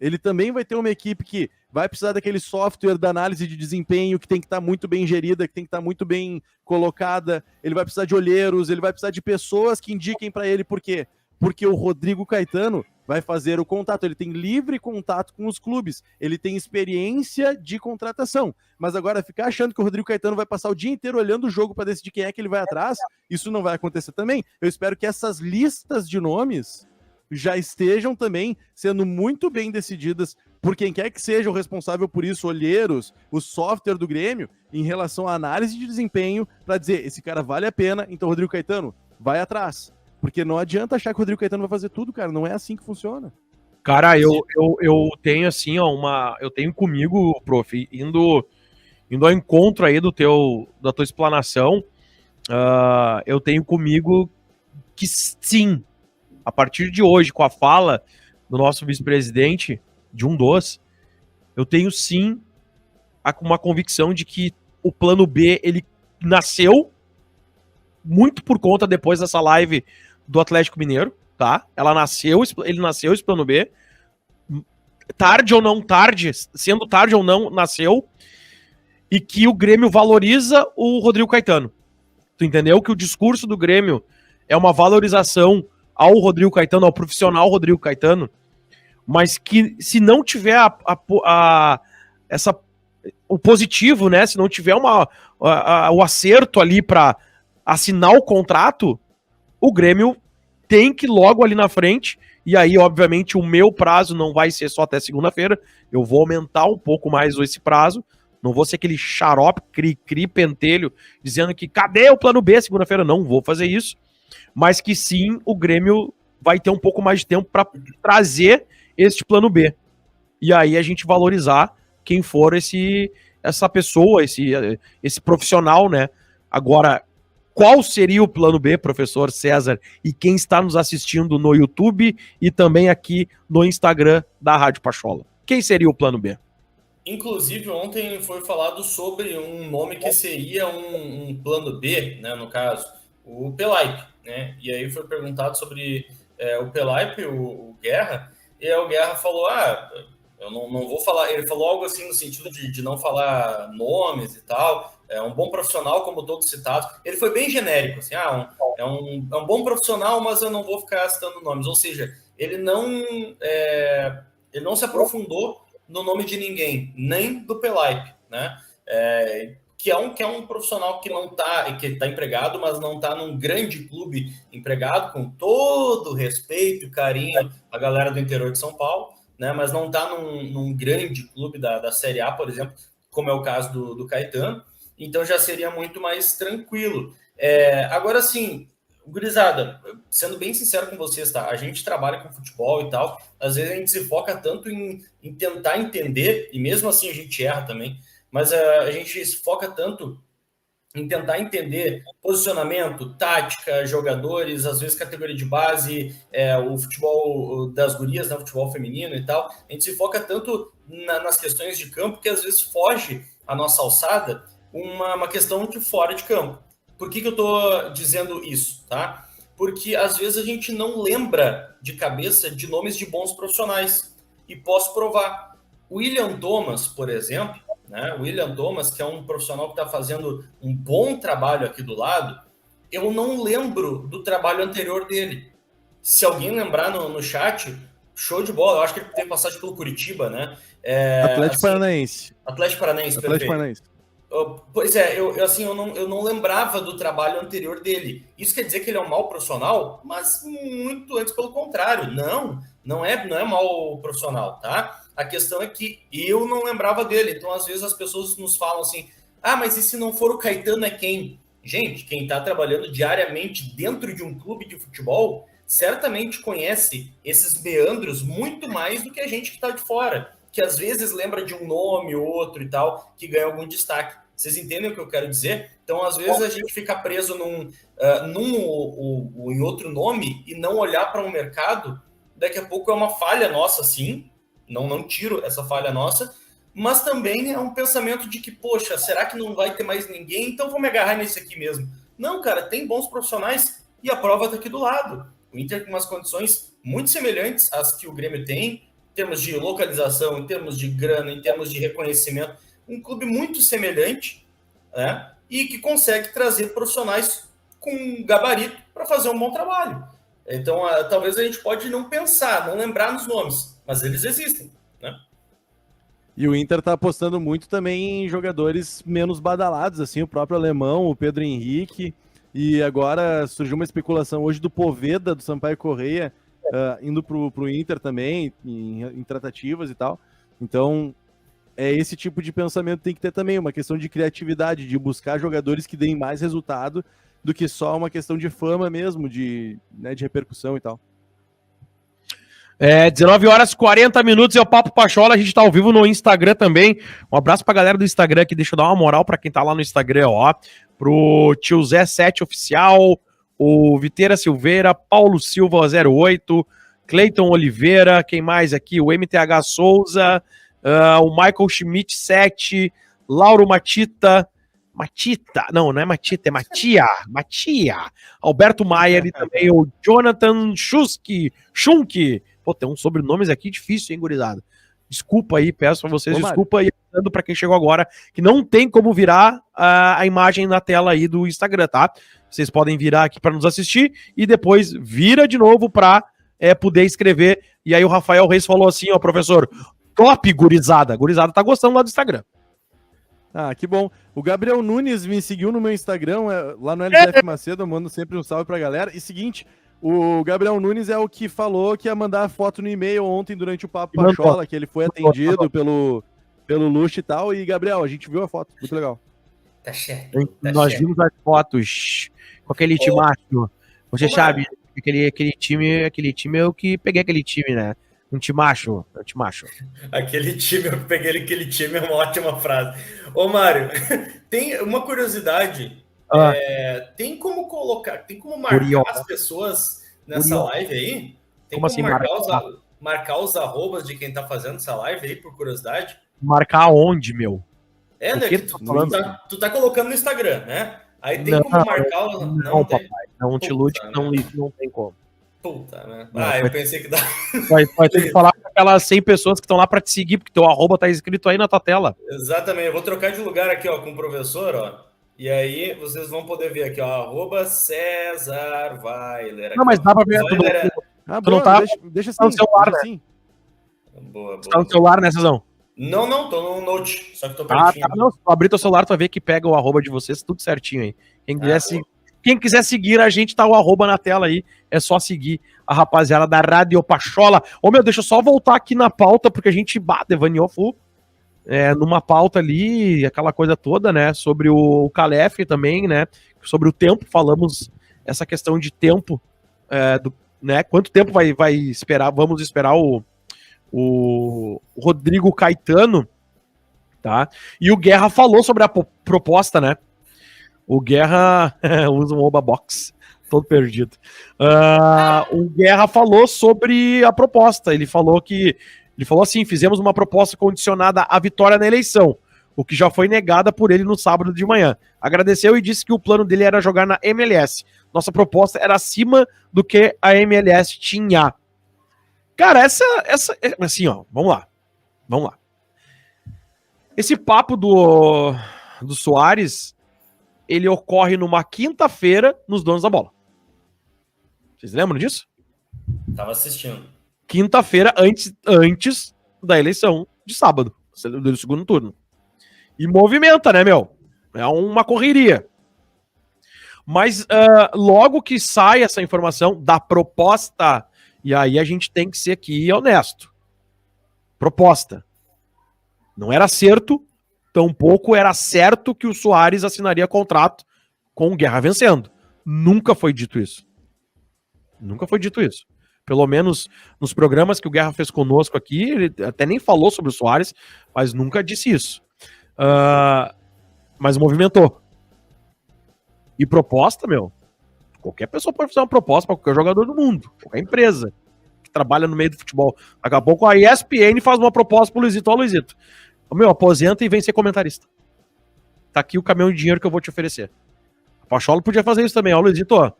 Ele também vai ter uma equipe que vai precisar daquele software da análise de desempenho que tem que estar muito bem gerida, que tem que estar muito bem colocada. Ele vai precisar de olheiros, ele vai precisar de pessoas que indiquem para ele. Por quê? Porque o Rodrigo Caetano vai fazer o contato, ele tem livre contato com os clubes, ele tem experiência de contratação, mas agora ficar achando que o Rodrigo Caetano vai passar o dia inteiro olhando o jogo para decidir quem é que ele vai atrás, isso não vai acontecer também. Eu espero que essas listas de nomes já estejam também sendo muito bem decididas por quem quer que seja o responsável por isso, olheiros, o software do Grêmio, em relação à análise de desempenho, para dizer, esse cara vale a pena, então Rodrigo Caetano, vai atrás. Porque não adianta achar que o Rodrigo Caetano vai fazer tudo, cara. Não é assim que funciona. Cara, eu tenho assim, ó, eu tenho comigo, prof, indo ao encontro aí da tua explanação, eu tenho comigo que sim, a partir de hoje, com a fala do nosso vice-presidente, de eu tenho sim uma convicção de que o plano B, ele nasceu muito por conta depois dessa live do Atlético Mineiro, tá? Ele nasceu esse plano B. Sendo tarde ou não, nasceu. E que o Grêmio valoriza o Rodrigo Caetano. Tu entendeu? Que o discurso do Grêmio é uma valorização ao Rodrigo Caetano, ao profissional Rodrigo Caetano, mas que se não tiver o positivo, né? Se não tiver o acerto ali para assinar o contrato, o Grêmio tem que logo ali na frente, e aí, obviamente, o meu prazo não vai ser só até segunda-feira, eu vou aumentar um pouco mais esse prazo, não vou ser aquele xarope, cri-cri, pentelho, dizendo que cadê o plano B segunda-feira? Não vou fazer isso, mas que sim, o Grêmio vai ter um pouco mais de tempo para trazer este plano B. E aí a gente valorizar quem for essa pessoa, esse profissional, né? Agora, qual seria o plano B, professor César? E quem está nos assistindo no YouTube e também aqui no Instagram da Rádio Pachola? Quem seria o plano B? Inclusive, ontem foi falado sobre um nome que seria um plano B, né, no caso, o Pelaipe, né? E aí foi perguntado sobre o Pelaipe, o Guerra, e aí o Guerra falou, eu não vou falar, ele falou algo assim no sentido de não falar nomes e tal, é um bom profissional, como todos citados. Ele foi bem genérico, assim, é um bom profissional, mas eu não vou ficar citando nomes. Ou seja, ele não se aprofundou no nome de ninguém, nem do Pelaipe, né? Que é um profissional que está empregado, mas não está num grande clube empregado, com todo o respeito e carinho à galera do interior de São Paulo, né, mas não está num grande clube da Série A, por exemplo, como é o caso do Caetano, então já seria muito mais tranquilo. Agora, sim, gurizada, sendo bem sincero com vocês, tá? A gente trabalha com futebol e tal, às vezes a gente se foca tanto em tentar entender, e mesmo assim a gente erra também, mas a gente se foca tanto em tentar entender posicionamento, tática, jogadores, às vezes categoria de base, o futebol das gurias, né, o futebol feminino e tal. A gente se foca tanto nas questões de campo que às vezes foge a nossa alçada uma questão de fora de campo. Por que eu estou dizendo isso? Tá? Porque às vezes a gente não lembra de cabeça de nomes de bons profissionais. E posso provar. O William Thomas, por exemplo, né? O William Thomas, que é um profissional que está fazendo um bom trabalho aqui do lado, eu não lembro do trabalho anterior dele. Se alguém lembrar no chat, show de bola. Eu acho que ele teve passagem pelo Curitiba, né? Atlético Paranaense. Atlético Paranaense, Atlético Paranaense. Pois é, eu não lembrava do trabalho anterior dele. Isso quer dizer que ele é um mau profissional? Mas muito antes, pelo contrário. Não é mau profissional, tá? A questão é que eu não lembrava dele. Então, às vezes, as pessoas nos falam assim, mas e se não for o Caetano, é quem? Gente, quem está trabalhando diariamente dentro de um clube de futebol certamente conhece esses meandros muito mais do que a gente que está de fora, que às vezes lembra de um nome ou outro e tal, que ganha algum destaque. Vocês entendem o que eu quero dizer? Então, às vezes, a gente fica preso em outro nome e não olhar para um mercado. Daqui a pouco é uma falha nossa, sim. Não tiro essa falha nossa. Mas também é um pensamento de que, poxa, será que não vai ter mais ninguém? Então, vou me agarrar nesse aqui mesmo. Não, cara, tem bons profissionais e a prova está aqui do lado. O Inter com umas condições muito semelhantes às que o Grêmio tem, em termos de localização, em termos de grana, em termos de reconhecimento, um clube muito semelhante, né? E que consegue trazer profissionais com gabarito para fazer um bom trabalho. Então, talvez a gente pode não pensar, não lembrar nos nomes, mas eles existem, né? E o Inter tá apostando muito também em jogadores menos badalados, assim, o próprio Alemão, o Pedro Henrique, e agora surgiu uma especulação hoje do Poveda, do Sampaio Correia, indo pro Inter também, em tratativas e tal. Então, esse tipo de pensamento tem que ter também, uma questão de criatividade, de buscar jogadores que deem mais resultado do que só uma questão de fama mesmo, de repercussão e tal. 19 horas e 40 minutos, é o Papo Pachola, a gente tá ao vivo no Instagram também. Um abraço pra galera do Instagram aqui, deixa eu dar uma moral pra quem tá lá no Instagram, ó. Pro Tio Zé 7 Oficial, o Viteira Silveira, Paulo Silva 08, Cleiton Oliveira, quem mais aqui? O MTH Souza, o Michael Schmidt 7, Lauro Matita, não é Matita, é Matia, Alberto Maier e também o Jonathan Schunk. Pô, tem uns sobrenomes aqui difícil, hein, gurizada? Desculpa aí, peço pra vocês, desculpa aí, pra quem chegou agora, que não tem como virar a imagem na tela aí do Instagram, tá? Vocês podem virar aqui pra nos assistir e depois vira de novo pra poder escrever. E aí o Rafael Reis falou assim, ó, professor, top, gurizada. Gurizada tá gostando lá do Instagram. Ah, que bom. O Gabriel Nunes me seguiu no meu Instagram, lá no LZF Macedo, eu mando sempre um salve pra galera. E seguinte, o Gabriel Nunes é o que falou que ia mandar foto no e-mail ontem durante o Papo Pachola, que ele foi atendido pelo Luxo e tal. E, Gabriel, a gente viu a foto, muito legal. Tá certo. Nós vimos as fotos com aquele time macho. Você sabe, aquele time é o que peguei aquele time, né? Um time macho. Aquele time, eu peguei aquele time, é uma ótima frase. Ô, Mário, tem uma curiosidade. Tem como marcar as pessoas nessa live aí? Tem como assim, marcar os arrobas de quem tá fazendo essa live aí, por curiosidade? Marcar onde, meu? Né? Tu tá colocando no Instagram, né? Aí tem como marcar... Não, papai. Não te ilude que não tem como. Puta, né? Eu pensei que dá. Vai ter que falar com aquelas 100 pessoas que estão lá pra te seguir, porque teu arroba tá escrito aí na tua tela. Exatamente. Eu vou trocar de lugar aqui, ó, com o professor, ó. E aí vocês vão poder ver aqui, ó, arroba César Weiler. Aqui, não, mas dá pra ver tudo. Tu não tá... Deixa assim. Tá no celular, né? Assim. Boa. Tá no celular, né, Cezão? Não, tô no Note, só que tô pertinho. Não, se tu abrir teu celular, tu vai ver que pega o arroba de vocês, tudo certinho aí. Quem quiser Quem quiser seguir a gente, tá o arroba na tela aí. É só seguir a rapaziada da Rádio Pachola. Ô, meu, deixa eu só voltar aqui na pauta, porque a gente devaneou full. Numa pauta ali, aquela coisa toda, né? Sobre o Calef também, né? Sobre o tempo, falamos essa questão de tempo, né? Quanto tempo vai esperar? Vamos esperar o Rodrigo Caetano, tá? E o Guerra falou sobre a proposta, né? O Guerra usa um Oba Box, todo perdido. O Guerra falou sobre a proposta. Ele falou assim: fizemos uma proposta condicionada à vitória na eleição, o que já foi negada por ele no sábado de manhã. Agradeceu e disse que o plano dele era jogar na MLS. Nossa proposta era acima do que a MLS tinha. Cara, assim, ó, vamos lá. Esse papo do Soares, ele ocorre numa quinta-feira nos Donos da Bola. Vocês lembram disso? Tava assistindo. Quinta-feira, antes da eleição de sábado, do segundo turno. E movimenta, né, meu? É uma correria. Mas logo que sai essa informação da proposta, e aí a gente tem que ser aqui honesto. Proposta. Não era certo, tampouco era certo que o Soares assinaria contrato com o Guerra vencendo. Nunca foi dito isso. Pelo menos nos programas que o Guerra fez conosco aqui, ele até nem falou sobre o Soares, mas nunca disse isso. Mas movimentou. E proposta, meu, qualquer pessoa pode fazer uma proposta para qualquer jogador do mundo, qualquer empresa que trabalha no meio do futebol. Daqui a pouco a ESPN faz uma proposta pro Luizito. Ó, Luizito, meu, aposenta e vem ser comentarista. Tá aqui o caminhão de dinheiro que eu vou te oferecer. A Pachola podia fazer isso também. Ó, Luizito, ó,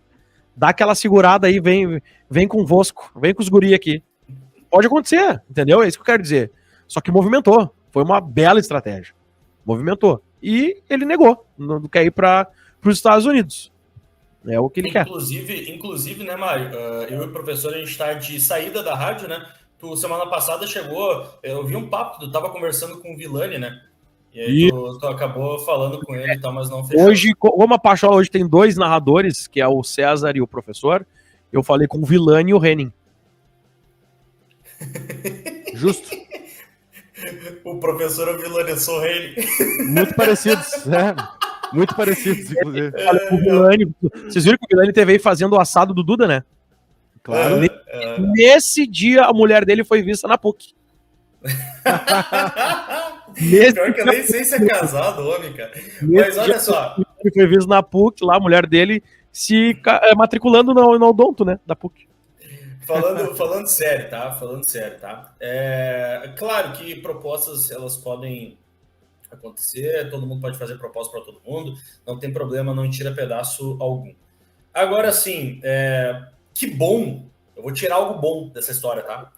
dá aquela segurada aí, vem convosco, vem com os guri aqui. Pode acontecer, entendeu? É isso que eu quero dizer. Só que movimentou. Foi uma bela estratégia. Movimentou. E ele negou. Não quer ir para os Estados Unidos. É o que ele quer. Inclusive, né, Mário? Eu e o professor, a gente está de saída da rádio, né? Tu, semana passada, chegou... Eu vi um papo, tu tava conversando com o Villani, né? E aí tu acabou falando com ele e tal, mas não fechou. Hoje, como a Pachola hoje tem 2 narradores, que é o César e o professor, eu falei com o Villani e o Henning. Justo. O professor e o Villani, eu sou o Henning. Muito parecidos, né? Muito parecidos, inclusive. O Villani, vocês viram que o Villani teve aí fazendo o assado do Duda, né? Claro. Nesse dia, a mulher dele foi vista na PUC. Pior que eu nem sei se é casado, homem, cara. Mas olha só. Ele foi visto na PUC, lá, a mulher dele se matriculando no odonto, né? Da PUC. Falando sério, tá? Claro que propostas, elas podem acontecer, todo mundo pode fazer proposta para todo mundo, não tem problema, não tira pedaço algum. Agora, assim, que bom, eu vou tirar algo bom dessa história, tá?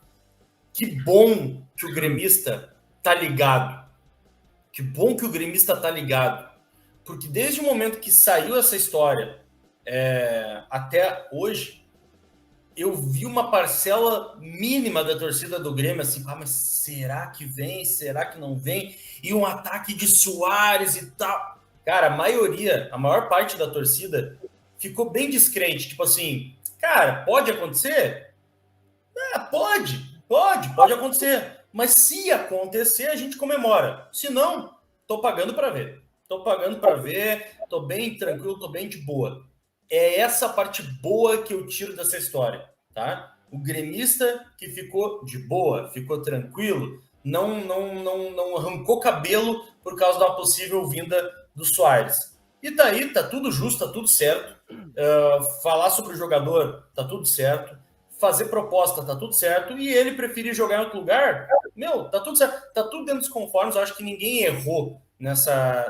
Que bom que o gremista tá ligado. Que bom que o gremista tá ligado. Porque desde o momento que saiu essa história até hoje, eu vi uma parcela mínima da torcida do Grêmio, assim, mas será que vem? Será que não vem? E um ataque de Soares e tal. Cara, a maior parte da torcida ficou bem descrente. Tipo assim, cara, pode acontecer? Pode acontecer. Mas se acontecer, a gente comemora. Se não, tô pagando para ver. Tô bem tranquilo, tô bem de boa. É essa parte boa que eu tiro dessa história, tá? O gremista que ficou de boa, ficou tranquilo, não arrancou cabelo por causa da possível vinda do Soares. E daí, tá tudo justo, tá tudo certo. Falar sobre o jogador, tá tudo certo. Fazer proposta, tá tudo certo. E ele preferir jogar em outro lugar, tá tudo certo. Tá tudo dentro dos conformes. Eu acho que ninguém errou nessa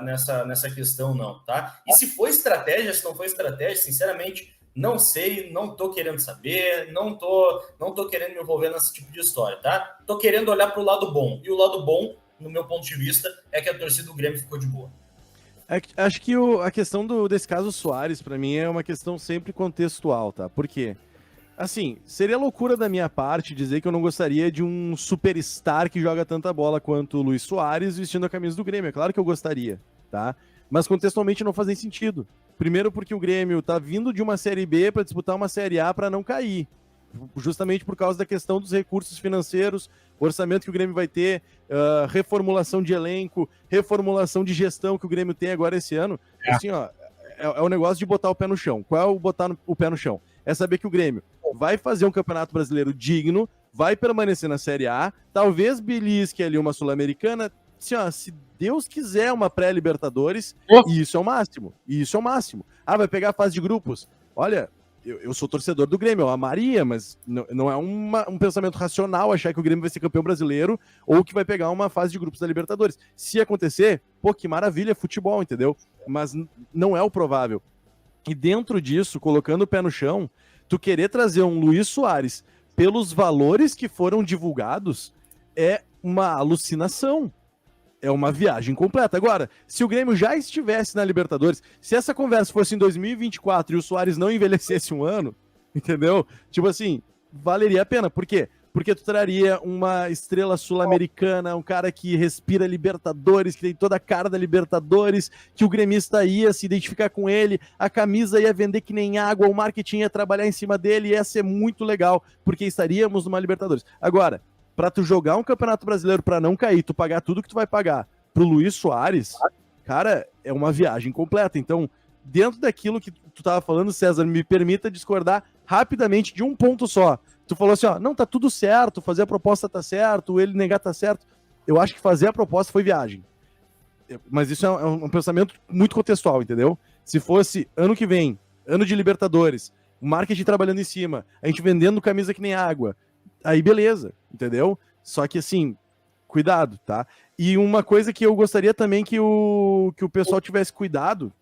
questão, não, tá? E se foi estratégia, se não foi estratégia, sinceramente, não sei, não tô querendo saber, não tô querendo me envolver nesse tipo de história, tá? Tô querendo olhar pro lado bom. E o lado bom, no meu ponto de vista, é que a torcida do Grêmio ficou de boa. Acho que a questão desse caso Soares, para mim, é uma questão sempre contextual, tá? Por quê? Assim, seria loucura da minha parte dizer que eu não gostaria de um superstar que joga tanta bola quanto o Luis Soares vestindo a camisa do Grêmio. É claro que eu gostaria, tá? Mas contextualmente não faz nem sentido. Primeiro porque o Grêmio tá vindo de uma Série B para disputar uma Série A para não cair. Justamente por causa da questão dos recursos financeiros, orçamento que o Grêmio vai ter, reformulação de elenco, reformulação de gestão que o Grêmio tem agora esse ano. Assim, ó, é o negócio de botar o pé no chão. Qual é o botar o pé no chão? É saber que o Grêmio vai fazer um campeonato brasileiro digno, vai permanecer na Série A, talvez belisque ali uma Sul-Americana, assim, ó, se Deus quiser uma pré-Libertadores, e isso é o máximo. Isso é o máximo. Ah, vai pegar a fase de grupos. Olha, eu sou torcedor do Grêmio, eu amaria, mas não é um pensamento racional achar que o Grêmio vai ser campeão brasileiro ou que vai pegar uma fase de grupos da Libertadores. Se acontecer, pô, que maravilha, futebol, entendeu? Mas não é o provável. E dentro disso, colocando o pé no chão, tu querer trazer um Luís Soares pelos valores que foram divulgados é uma alucinação. É uma viagem completa. Agora, se o Grêmio já estivesse na Libertadores, se essa conversa fosse em 2024 e o Soares não envelhecesse um ano, entendeu? Tipo assim, valeria a pena. Por quê? Porque tu traria uma estrela sul-americana, um cara que respira Libertadores, que tem toda a cara da Libertadores, que o gremista ia se identificar com ele, a camisa ia vender que nem água, o marketing ia trabalhar em cima dele, ia ser muito legal, porque estaríamos numa Libertadores. Agora, pra tu jogar um Campeonato Brasileiro pra não cair, tu pagar tudo que tu vai pagar pro Luís Soares, cara, é uma viagem completa. Então, dentro daquilo que tu tava falando, César, me permita discordar rapidamente de um ponto só. Tu falou assim, ó, não, tá tudo certo, fazer a proposta tá certo, ele negar tá certo. Eu acho que fazer a proposta foi viagem. Mas isso é um pensamento muito contextual, entendeu? Se fosse ano que vem, ano de Libertadores, o marketing trabalhando em cima, a gente vendendo camisa que nem água, aí beleza, entendeu? Só que assim, cuidado, tá? E uma coisa que eu gostaria também que o pessoal tivesse cuidado,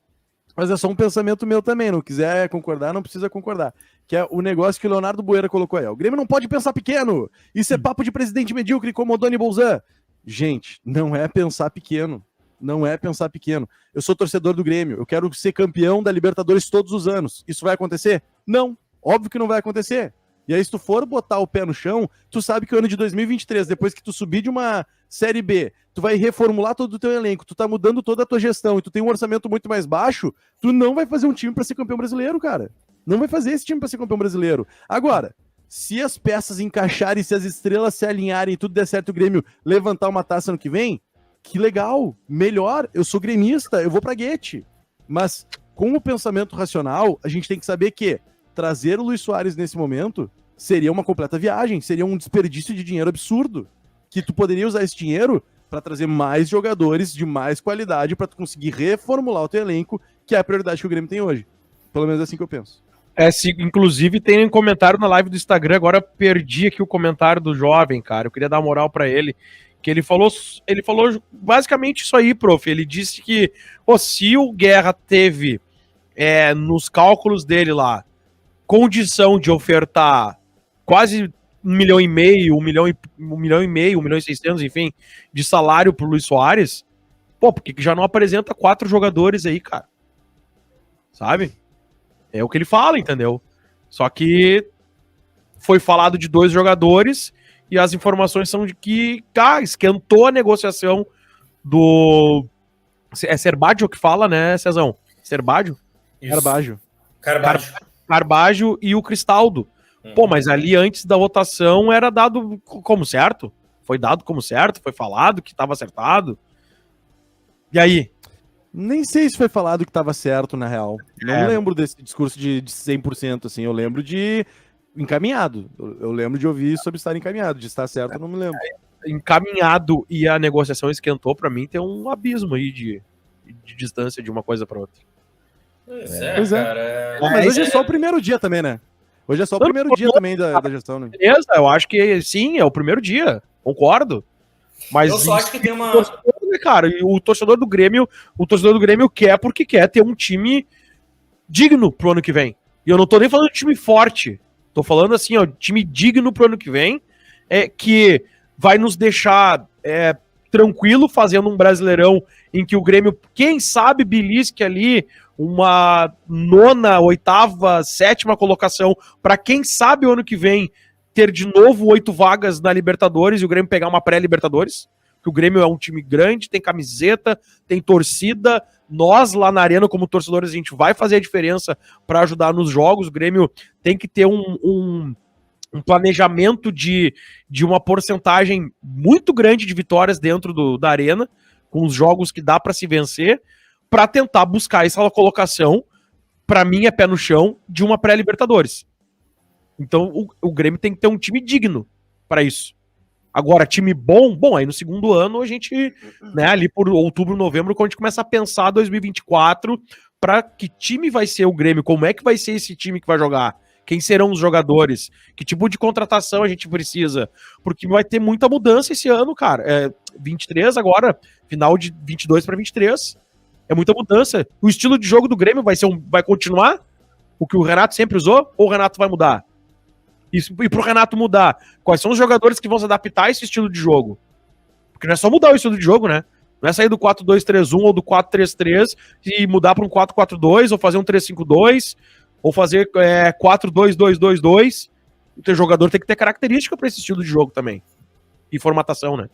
mas é só um pensamento meu também, não quiser concordar, não precisa concordar, que é o negócio que o Leonardo Bueira colocou aí. O Grêmio não pode pensar pequeno, isso é papo de presidente medíocre como o Doni Bolzan. Gente, não é pensar pequeno, não é pensar pequeno. Eu sou torcedor do Grêmio, eu quero ser campeão da Libertadores todos os anos. Isso vai acontecer? Não, óbvio que não vai acontecer. E aí, se tu for botar o pé no chão, tu sabe que o ano de 2023, depois que tu subir de uma Série B, tu vai reformular todo o teu elenco, tu tá mudando toda a tua gestão e tu tem um orçamento muito mais baixo, tu não vai fazer um time pra ser campeão brasileiro, cara. Não vai fazer esse time pra ser campeão brasileiro. Agora, se as peças encaixarem, se as estrelas se alinharem e tudo der certo, o Grêmio levantar uma taça ano que vem, que legal, melhor, eu sou gremista, eu vou pra Guete. Mas, com o pensamento racional, a gente tem que saber que trazer o Luís Soares nesse momento seria uma completa viagem, seria um desperdício de dinheiro absurdo, que tu poderia usar esse dinheiro para trazer mais jogadores de mais qualidade para tu conseguir reformular o teu elenco, que é a prioridade que o Grêmio tem hoje. Pelo menos é assim que eu penso. Inclusive tem um comentário na live do Instagram, agora perdi aqui o comentário do jovem, cara, eu queria dar moral para ele, que ele falou basicamente isso aí, prof, ele disse que se o Guerra teve nos cálculos dele lá, condição de ofertar quase 1,5 milhão, 1,5 milhão e 600, enfim, de salário pro Luís Soares, por que já não apresenta 4 jogadores aí, cara? Sabe? É o que ele fala, entendeu? Só que foi falado de 2 jogadores e as informações são de que, esquentou a negociação do... É Cerbaggio que fala, né, Cezão? Cerbaggio? Carbaggio e o Cristaldo. Pô, mas ali antes da votação era dado como certo? Foi dado como certo? Foi falado que estava acertado? E aí? Nem sei se foi falado que estava certo, na real. Não lembro desse discurso de 100%, assim. Eu lembro de encaminhado. Eu lembro de ouvir sobre estar encaminhado. De estar certo, eu não me lembro. Encaminhado e a negociação esquentou, pra mim tem um abismo aí de distância de uma coisa para outra. Pois é. Cara. Mas hoje é só o primeiro dia também, né? Hoje é só o primeiro dia também da gestão, né? Beleza, eu acho que sim, é o primeiro dia. Concordo. Mas eu só acho que tem uma... Cara, o torcedor do Grêmio quer porque quer ter um time digno pro ano que vem. E eu não tô nem falando de time forte. Tô falando assim, time digno pro ano que vem, que vai nos deixar tranquilo fazendo um Brasileirão em que o Grêmio, quem sabe, belisque ali uma 9ª, 8ª, 7ª colocação, para quem sabe o ano que vem ter de novo 8 vagas na Libertadores e o Grêmio pegar uma pré-Libertadores, que o Grêmio é um time grande, tem camiseta, tem torcida, nós lá na Arena, como torcedores, a gente vai fazer a diferença para ajudar nos jogos. O Grêmio tem que ter um planejamento de uma porcentagem muito grande de vitórias dentro da Arena, com os jogos que dá para se vencer, para tentar buscar essa colocação, para mim é pé no chão, de uma pré-Libertadores. Então o Grêmio tem que ter um time digno para isso. Agora, time bom, aí no segundo ano a gente, né, ali por outubro, novembro, quando a gente começa a pensar 2024, para que time vai ser o Grêmio, como é que vai ser esse time que vai jogar, quem serão os jogadores, que tipo de contratação a gente precisa, porque vai ter muita mudança esse ano, cara. 23 agora, final de 22 para 23, é muita mudança. O estilo de jogo do Grêmio vai continuar o que o Renato sempre usou, ou o Renato vai mudar? E pro Renato mudar, quais são os jogadores que vão se adaptar a esse estilo de jogo? Porque não é só mudar o estilo de jogo, né? Não é sair do 4-2-3-1 ou do 4-3-3 e mudar para um 4-4-2 ou fazer um 3-5-2 ou fazer 4-2-2-2-2. O teu jogador tem que ter característica para esse estilo de jogo também. E formatação, né?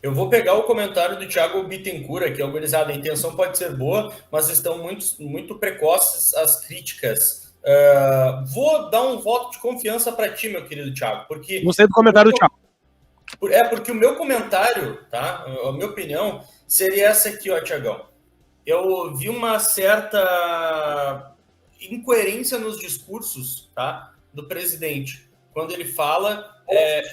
Eu vou pegar o comentário do Thiago Bittencourt aqui, organizado. A intenção pode ser boa, mas estão muito precoces as críticas. Vou dar um voto de confiança para ti, meu querido Thiago, porque... Gostei do comentário do Thiago. Porque o meu comentário, tá? A minha opinião seria essa aqui, ó, Thiagão. Eu vi uma certa incoerência nos discursos, tá? Do presidente. Quando ele fala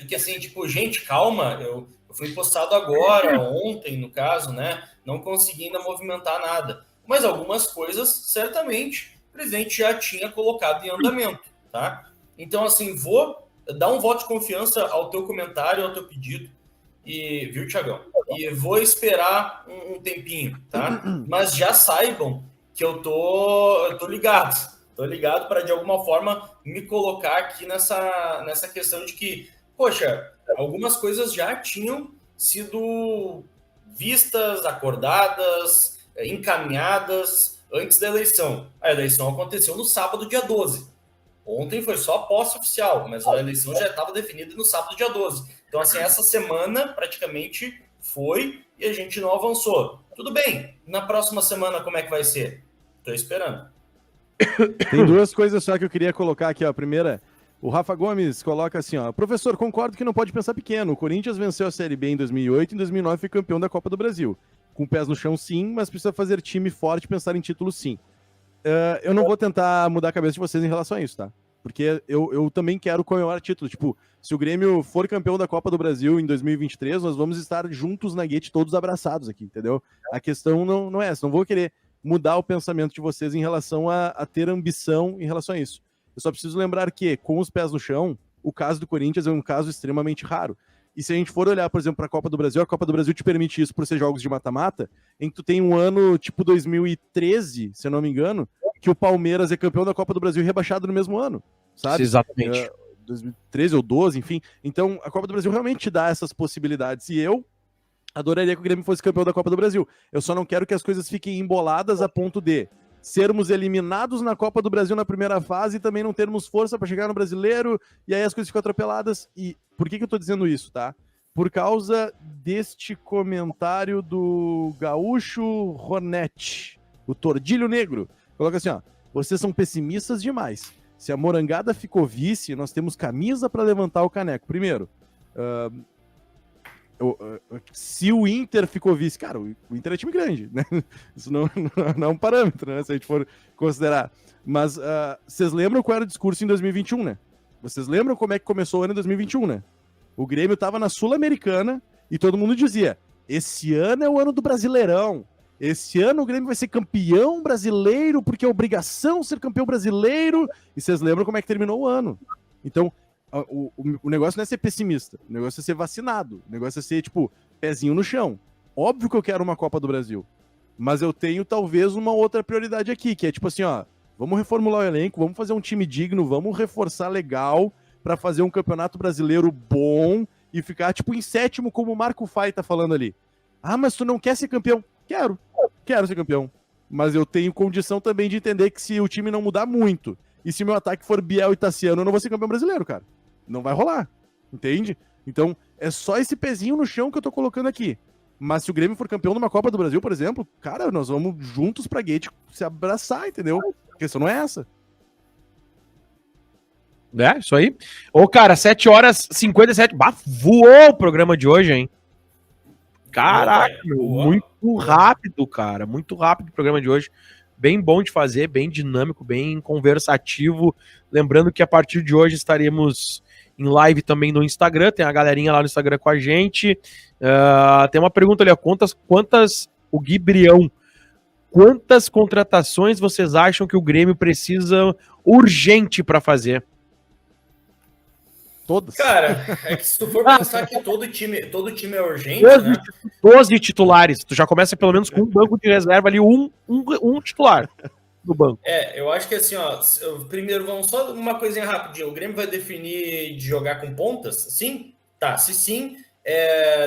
que, assim, tipo, gente, calma, eu fui postado agora, ontem, no caso, né? Não consegui ainda movimentar nada. Mas algumas coisas, certamente, o presidente já tinha colocado em andamento, tá? Então, assim, vou dar um voto de confiança ao teu comentário, ao teu pedido, viu, Thiagão? E vou esperar um tempinho, tá? Mas já saibam que eu tô ligado. Tô ligado para, de alguma forma, me colocar aqui nessa questão de que, poxa, algumas coisas já tinham sido vistas, acordadas, encaminhadas antes da eleição. A eleição aconteceu no sábado, dia 12. Ontem foi só a posse oficial, mas a eleição já estava definida no sábado, dia 12. Então, assim, essa semana praticamente foi e a gente não avançou. Tudo bem. Na próxima semana, como é que vai ser? Estou esperando. Tem duas coisas só que eu queria colocar aqui, ó. A primeira, o Rafa Gomes coloca assim, ó. Professor, concordo que não pode pensar pequeno. O Corinthians venceu a Série B em 2008 e em 2009 foi campeão da Copa do Brasil. Com pés no chão, sim, mas precisa fazer time forte e pensar em título, sim. Eu não vou tentar mudar a cabeça de vocês em relação a isso, tá? Porque eu também quero comemorar título. Tipo, se o Grêmio for campeão da Copa do Brasil em 2023, nós vamos estar juntos na Guete, todos abraçados aqui, entendeu? A questão não é essa. Não vou querer mudar o pensamento de vocês em relação a ter ambição em relação a isso. Eu só preciso lembrar que, com os pés no chão, o caso do Corinthians é um caso extremamente raro. E se a gente for olhar, por exemplo, para a Copa do Brasil te permite isso por ser jogos de mata-mata, em que tu tem um ano tipo 2013, se eu não me engano, que o Palmeiras é campeão da Copa do Brasil e rebaixado no mesmo ano, sabe? Exatamente. 2013 ou 12, enfim. Então, a Copa do Brasil realmente te dá essas possibilidades. E eu adoraria que o Grêmio fosse campeão da Copa do Brasil. Eu só não quero que as coisas fiquem emboladas a ponto de sermos eliminados na Copa do Brasil na primeira fase e também não termos força para chegar no Brasileiro, e aí as coisas ficam atropeladas. E por que eu tô dizendo isso, tá? Por causa deste comentário do Gaúcho Ronetti, o Tordilho Negro. Coloca assim, ó, vocês são pessimistas demais. Se a Morangada ficou vice, nós temos camisa para levantar o caneco. Primeiro, se o Inter ficou vice, cara, o Inter é time grande, né? Isso não é um parâmetro, né? Se a gente for considerar. Mas vocês lembram qual era o discurso em 2021, né? Vocês lembram como é que começou o ano em 2021, né? O Grêmio tava na Sul-Americana e todo mundo dizia, esse ano é o ano do Brasileirão. Esse ano o Grêmio vai ser campeão brasileiro porque é obrigação ser campeão brasileiro. E vocês lembram como é que terminou o ano. Então, o negócio não é ser pessimista, o negócio é ser vacinado, o negócio é ser, tipo, pezinho no chão. Óbvio que eu quero uma Copa do Brasil, mas eu tenho talvez uma outra prioridade aqui, que é tipo assim, ó, vamos reformular o elenco, vamos fazer um time digno, vamos reforçar legal pra fazer um campeonato brasileiro bom e ficar, tipo, em sétimo, como o Marco Fai tá falando ali. Ah, mas tu não quer ser campeão? Quero ser campeão. Mas eu tenho condição também de entender que se o time não mudar muito, e se meu ataque for Biel e Tassiano, eu não vou ser campeão brasileiro, cara. Não vai rolar, entende? Então, é só esse pezinho no chão que eu tô colocando aqui. Mas se o Grêmio for campeão de uma Copa do Brasil, por exemplo, cara, nós vamos juntos pra Gate se abraçar, entendeu? A questão não é essa. É, isso aí. Ô, cara, 7h57. Bah, voou o programa de hoje, hein? Caraca, muito rápido, cara. Muito rápido o programa de hoje. Bem bom de fazer, bem dinâmico, bem conversativo. Lembrando que a partir de hoje estaremos em live também no Instagram. Tem a galerinha lá no Instagram com a gente. Tem uma pergunta ali, ó. O Guibrião, quantas contratações vocês acham que o Grêmio precisa urgente para fazer? Todas. Cara, é que se tu for pensar que todo time é urgente, né? 12 titulares. Tu já começa pelo menos com um banco de reserva ali, um titular no banco. Eu acho que assim, ó, primeiro vamos só uma coisinha rapidinha. O Grêmio vai definir de jogar com pontas? Sim? Tá, se sim,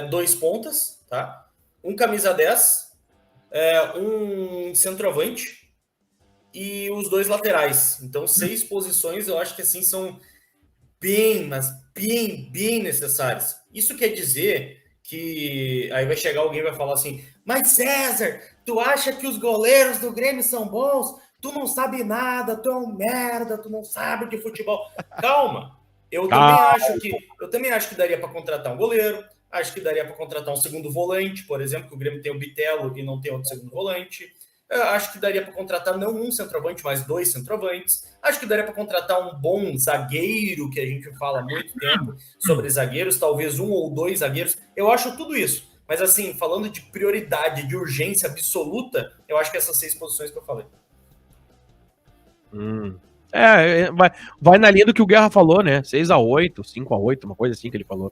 2 pontas, tá? Um camisa 10, um centroavante e os 2 laterais. Então, 6 posições, eu acho que assim são mas bem necessárias. Isso quer dizer que aí vai chegar alguém e vai falar assim, mas César, tu acha que os goleiros do Grêmio são bons? Tu não sabe nada, tu é um merda, tu não sabe de futebol. Calma. Eu também acho que daria para contratar um goleiro, acho que daria para contratar um segundo volante, por exemplo, que o Grêmio tem o Bitelo e não tem outro segundo volante. Acho que daria para contratar não um centroavante, mas 2 centroavantes. Acho que daria para contratar um bom zagueiro, que a gente fala há muito tempo sobre zagueiros, talvez 1 ou 2 zagueiros. Eu acho tudo isso. Mas assim, falando de prioridade, de urgência absoluta, eu acho que essas 6 posições que eu falei. Vai na linha do que o Guerra falou, né? 6-8, 5-8, uma coisa assim que ele falou.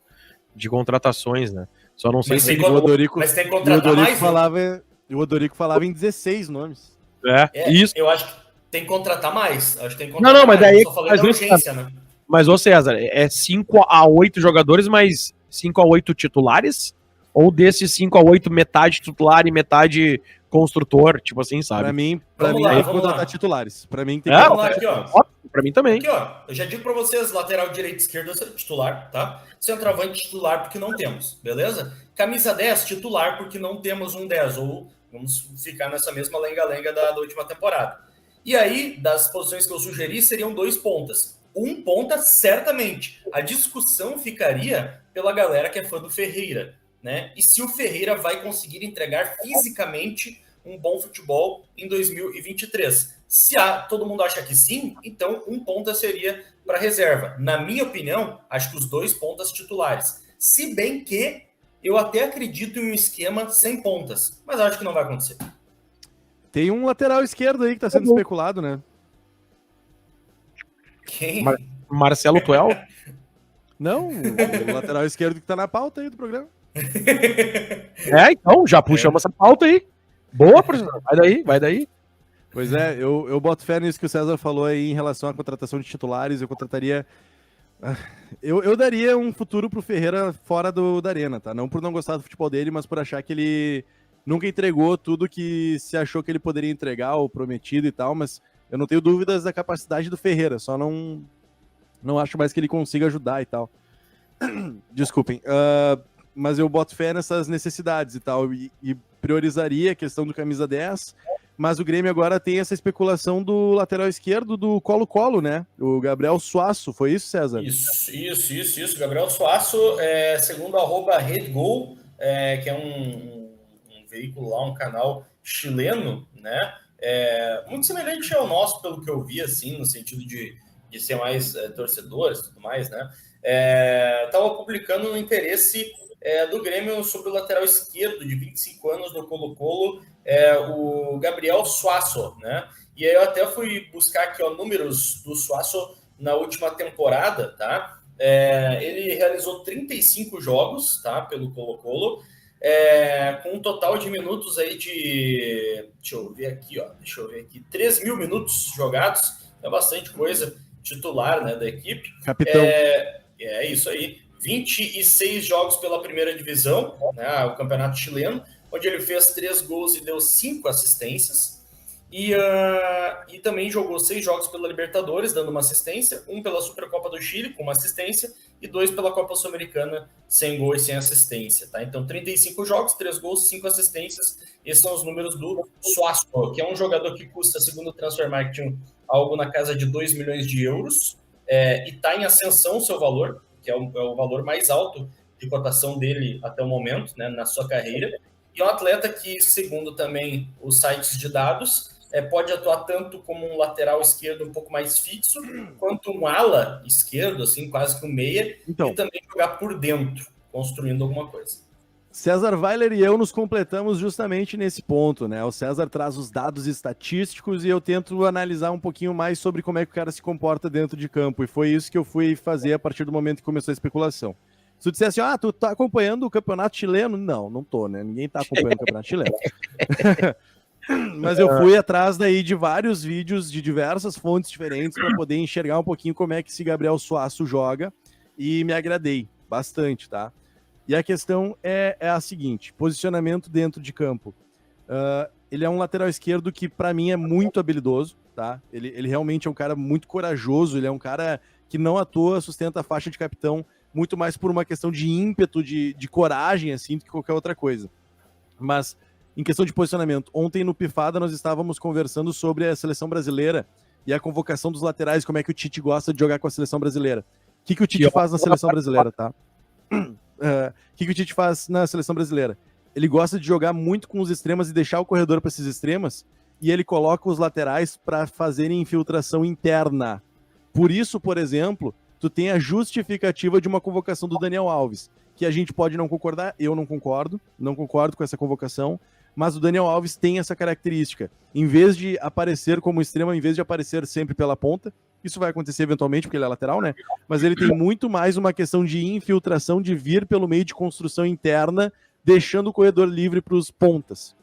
De contratações, né? Só não sei mas se tem mas tem que contratar mais. E o Odorico falava em 16 nomes. Isso. Eu acho que tem que contratar mais. Acho que tem que contratar não, mas daí. Eu só falei da urgência, né? Mas, ô César, 5-8 jogadores, mas 5-8 titulares? Ou desses 5-8, metade titular e metade construtor? Tipo assim, sabe? Pra mim tem que contratar titulares. Pra mim tem que contratar aqui, ó. Pra mim também. Aqui, ó. Eu já digo pra vocês, lateral direito e esquerdo titular, tá? Centroavante titular, porque não temos, beleza? Camisa 10, titular, porque não temos um 10, ou vamos ficar nessa mesma lenga-lenga da última temporada. E aí, das posições que eu sugeri, seriam 2 pontas. Um ponta, certamente. A discussão ficaria pela galera que é fã do Ferreira, né? E se o Ferreira vai conseguir entregar fisicamente um bom futebol em 2023. Se todo mundo acha que sim, então um ponta seria para reserva. Na minha opinião, acho que os 2 pontas titulares. Se bem que eu até acredito em um esquema sem pontas, mas acho que não vai acontecer. Tem um lateral esquerdo aí que está sendo especulado, né? Quem? Marcelo Tuel? Não, o lateral esquerdo que está na pauta aí do programa. Então, já puxamos essa pauta aí. Boa, professor. Vai daí. Pois é, eu boto fé nisso que o César falou aí em relação à contratação de titulares. Eu contrataria... Eu daria um futuro pro Ferreira fora da arena, tá? Não por não gostar do futebol dele, mas por achar que ele nunca entregou tudo que se achou que ele poderia entregar, ou prometido e tal, mas eu não tenho dúvidas da capacidade do Ferreira, só não acho mais que ele consiga ajudar e tal. Desculpem. Mas eu boto fé nessas necessidades e tal, e priorizaria a questão do camisa 10, mas o Grêmio agora tem essa especulação do lateral esquerdo do Colo-Colo, né? O Gabriel Suasso, foi isso, César? Isso. Gabriel Suasso, segundo @redgol, que é um veículo lá, um canal chileno, né? Muito semelhante ao nosso, pelo que eu vi, assim, no sentido de ser mais torcedores e tudo mais, né? Estava publicando no interesse do Grêmio sobre o lateral esquerdo de 25 anos do Colo-Colo, o Gabriel Suasso, né? E aí eu até fui buscar aqui, ó, números do Suasso na última temporada, tá? Ele realizou 35 jogos, tá? Pelo Colo-Colo, com um total de minutos aí de... Deixa eu ver aqui, 3.000 minutos jogados, é bastante coisa, titular, né, da equipe. Capitão. É isso aí. 26 jogos pela primeira divisão, né, o campeonato chileno, onde ele fez 3 gols e deu 5 assistências. E também jogou 6 jogos pela Libertadores, dando uma assistência, 1 pela Supercopa do Chile, com uma assistência, e 2 pela Copa Sul-Americana, sem gol e sem assistência. Tá? Então, 35 jogos, 3 gols, 5 assistências. Esses são os números do Suaço, que é um jogador que custa, segundo o Transfer Market, algo na casa de 2 milhões de euros, e está em ascensão o seu valor, que é o valor mais alto de cotação dele até o momento, né, na sua carreira. E é um atleta que, segundo também os sites de dados, pode atuar tanto como um lateral esquerdo um pouco mais fixo, quanto um ala esquerdo, assim, quase que um meia, então, e também jogar por dentro, construindo alguma coisa. César Weiler e eu nos completamos justamente nesse ponto, né? O César traz os dados estatísticos e eu tento analisar um pouquinho mais sobre como é que o cara se comporta dentro de campo, e foi isso que eu fui fazer a partir do momento que começou a especulação. Se tu dissesse assim, tu tá acompanhando o campeonato chileno? Não tô, né? Ninguém tá acompanhando o campeonato chileno. Mas eu fui atrás daí de vários vídeos de diversas fontes diferentes para poder enxergar um pouquinho como é que esse Gabriel Suaço joga, e me agradei bastante, tá? E a questão é a seguinte: posicionamento dentro de campo. Ele é um lateral esquerdo que para mim é muito habilidoso, tá? Ele realmente é um cara muito corajoso, ele é um cara que não à toa sustenta a faixa de capitão, muito mais por uma questão de ímpeto, de coragem, assim, do que qualquer outra coisa. Mas em questão de posicionamento, ontem no Pifada nós estávamos conversando sobre a seleção brasileira e a convocação dos laterais, como é que o Tite gosta de jogar com a seleção brasileira. O que o Tite faz na seleção brasileira, tá? O que o Tite faz na seleção brasileira? Ele gosta de jogar muito com os extremas e deixar o corredor para esses extremas, e ele coloca os laterais para fazerem infiltração interna. Por isso, por exemplo, tu tem a justificativa de uma convocação do Daniel Alves, que a gente pode não concordar, eu não concordo com essa convocação, mas o Daniel Alves tem essa característica. Em vez de aparecer como extremo, em vez de aparecer sempre pela ponta, isso vai acontecer eventualmente, porque ele é lateral, né? Mas ele tem muito mais uma questão de infiltração, de vir pelo meio de construção interna, deixando o corredor livre para os pontas.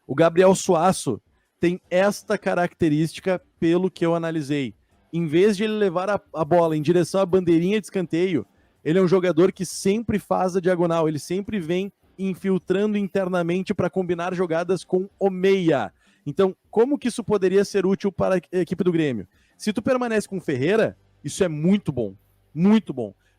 O Gabriel Suaço tem esta característica, pelo que eu analisei. Em vez de ele levar a bola em direção à bandeirinha de escanteio, ele é um jogador que sempre faz a diagonal, ele sempre vem infiltrando internamente para combinar jogadas com o meia. Então, como que isso poderia ser útil para a equipe do Grêmio? Se tu permanece com o Ferreira, isso é muito bom,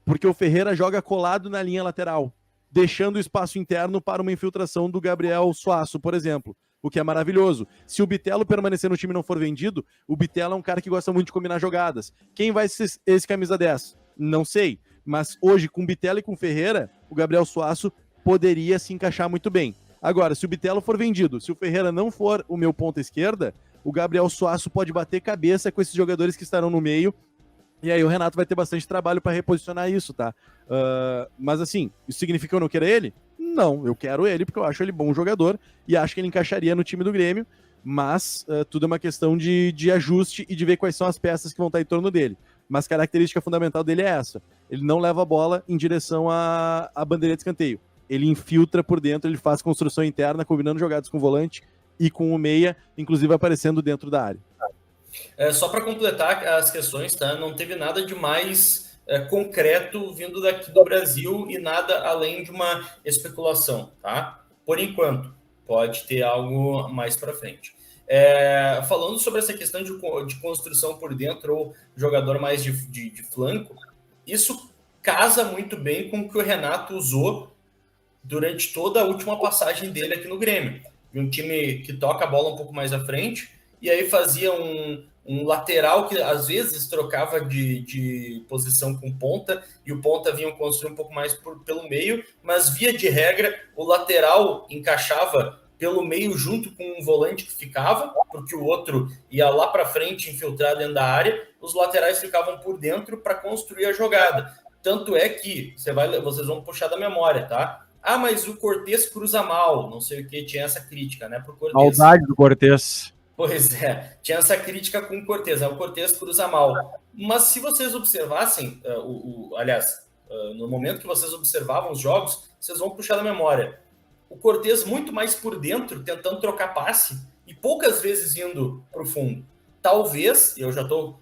porque o Ferreira joga colado na linha lateral, deixando o espaço interno para uma infiltração do Gabriel Suaço, por exemplo, o que é maravilhoso. Se o Bitelo permanecer no time e não for vendido, o Bitelo é um cara que gosta muito de combinar jogadas. Quem vai ser esse camisa 10? Não sei, mas hoje, com o Bitelo e com o Ferreira, o Gabriel Suaço poderia se encaixar muito bem. Agora, se o Bitelo for vendido, se o Ferreira não for o meu ponta esquerda, o Gabriel Suaço pode bater cabeça com esses jogadores que estarão no meio, e aí o Renato vai ter bastante trabalho para reposicionar isso, tá? Mas assim, isso significa que eu não quero ele? Não, eu quero ele porque eu acho ele bom jogador e acho que ele encaixaria no time do Grêmio, mas tudo é uma questão de ajuste e de ver quais são as peças que vão estar em torno dele. Mas a característica fundamental dele é essa: ele não leva a bola em direção à bandeira de escanteio. Ele infiltra por dentro, ele faz construção interna, combinando jogadas com o volante e com o meia, inclusive aparecendo dentro da área. Só para completar as questões, tá? Não teve nada de mais concreto vindo daqui do Brasil e nada além de uma especulação, tá? Por enquanto, pode ter algo mais para frente. Falando sobre essa questão de construção por dentro ou jogador mais de flanco, isso casa muito bem com o que o Renato usou durante toda a última passagem dele aqui no Grêmio. Um time que toca a bola um pouco mais à frente, e aí fazia um lateral que às vezes trocava de posição com ponta, e o ponta vinha construir um pouco mais pelo meio, mas via de regra o lateral encaixava pelo meio junto com um volante que ficava, porque o outro ia lá para frente infiltrar dentro da área, os laterais ficavam por dentro para construir a jogada. Tanto é que vocês vão puxar da memória, tá? Ah, mas o Cortez cruza mal, não sei o que, tinha essa crítica, né, pro Cortez. Saudade do Cortez. Pois é, tinha essa crítica com o Cortez, o Cortez cruza mal. Mas se vocês observassem, aliás, no momento que vocês observavam os jogos, vocês vão puxar da memória. O Cortez muito mais por dentro, tentando trocar passe, e poucas vezes indo para o fundo. Talvez, eu já estou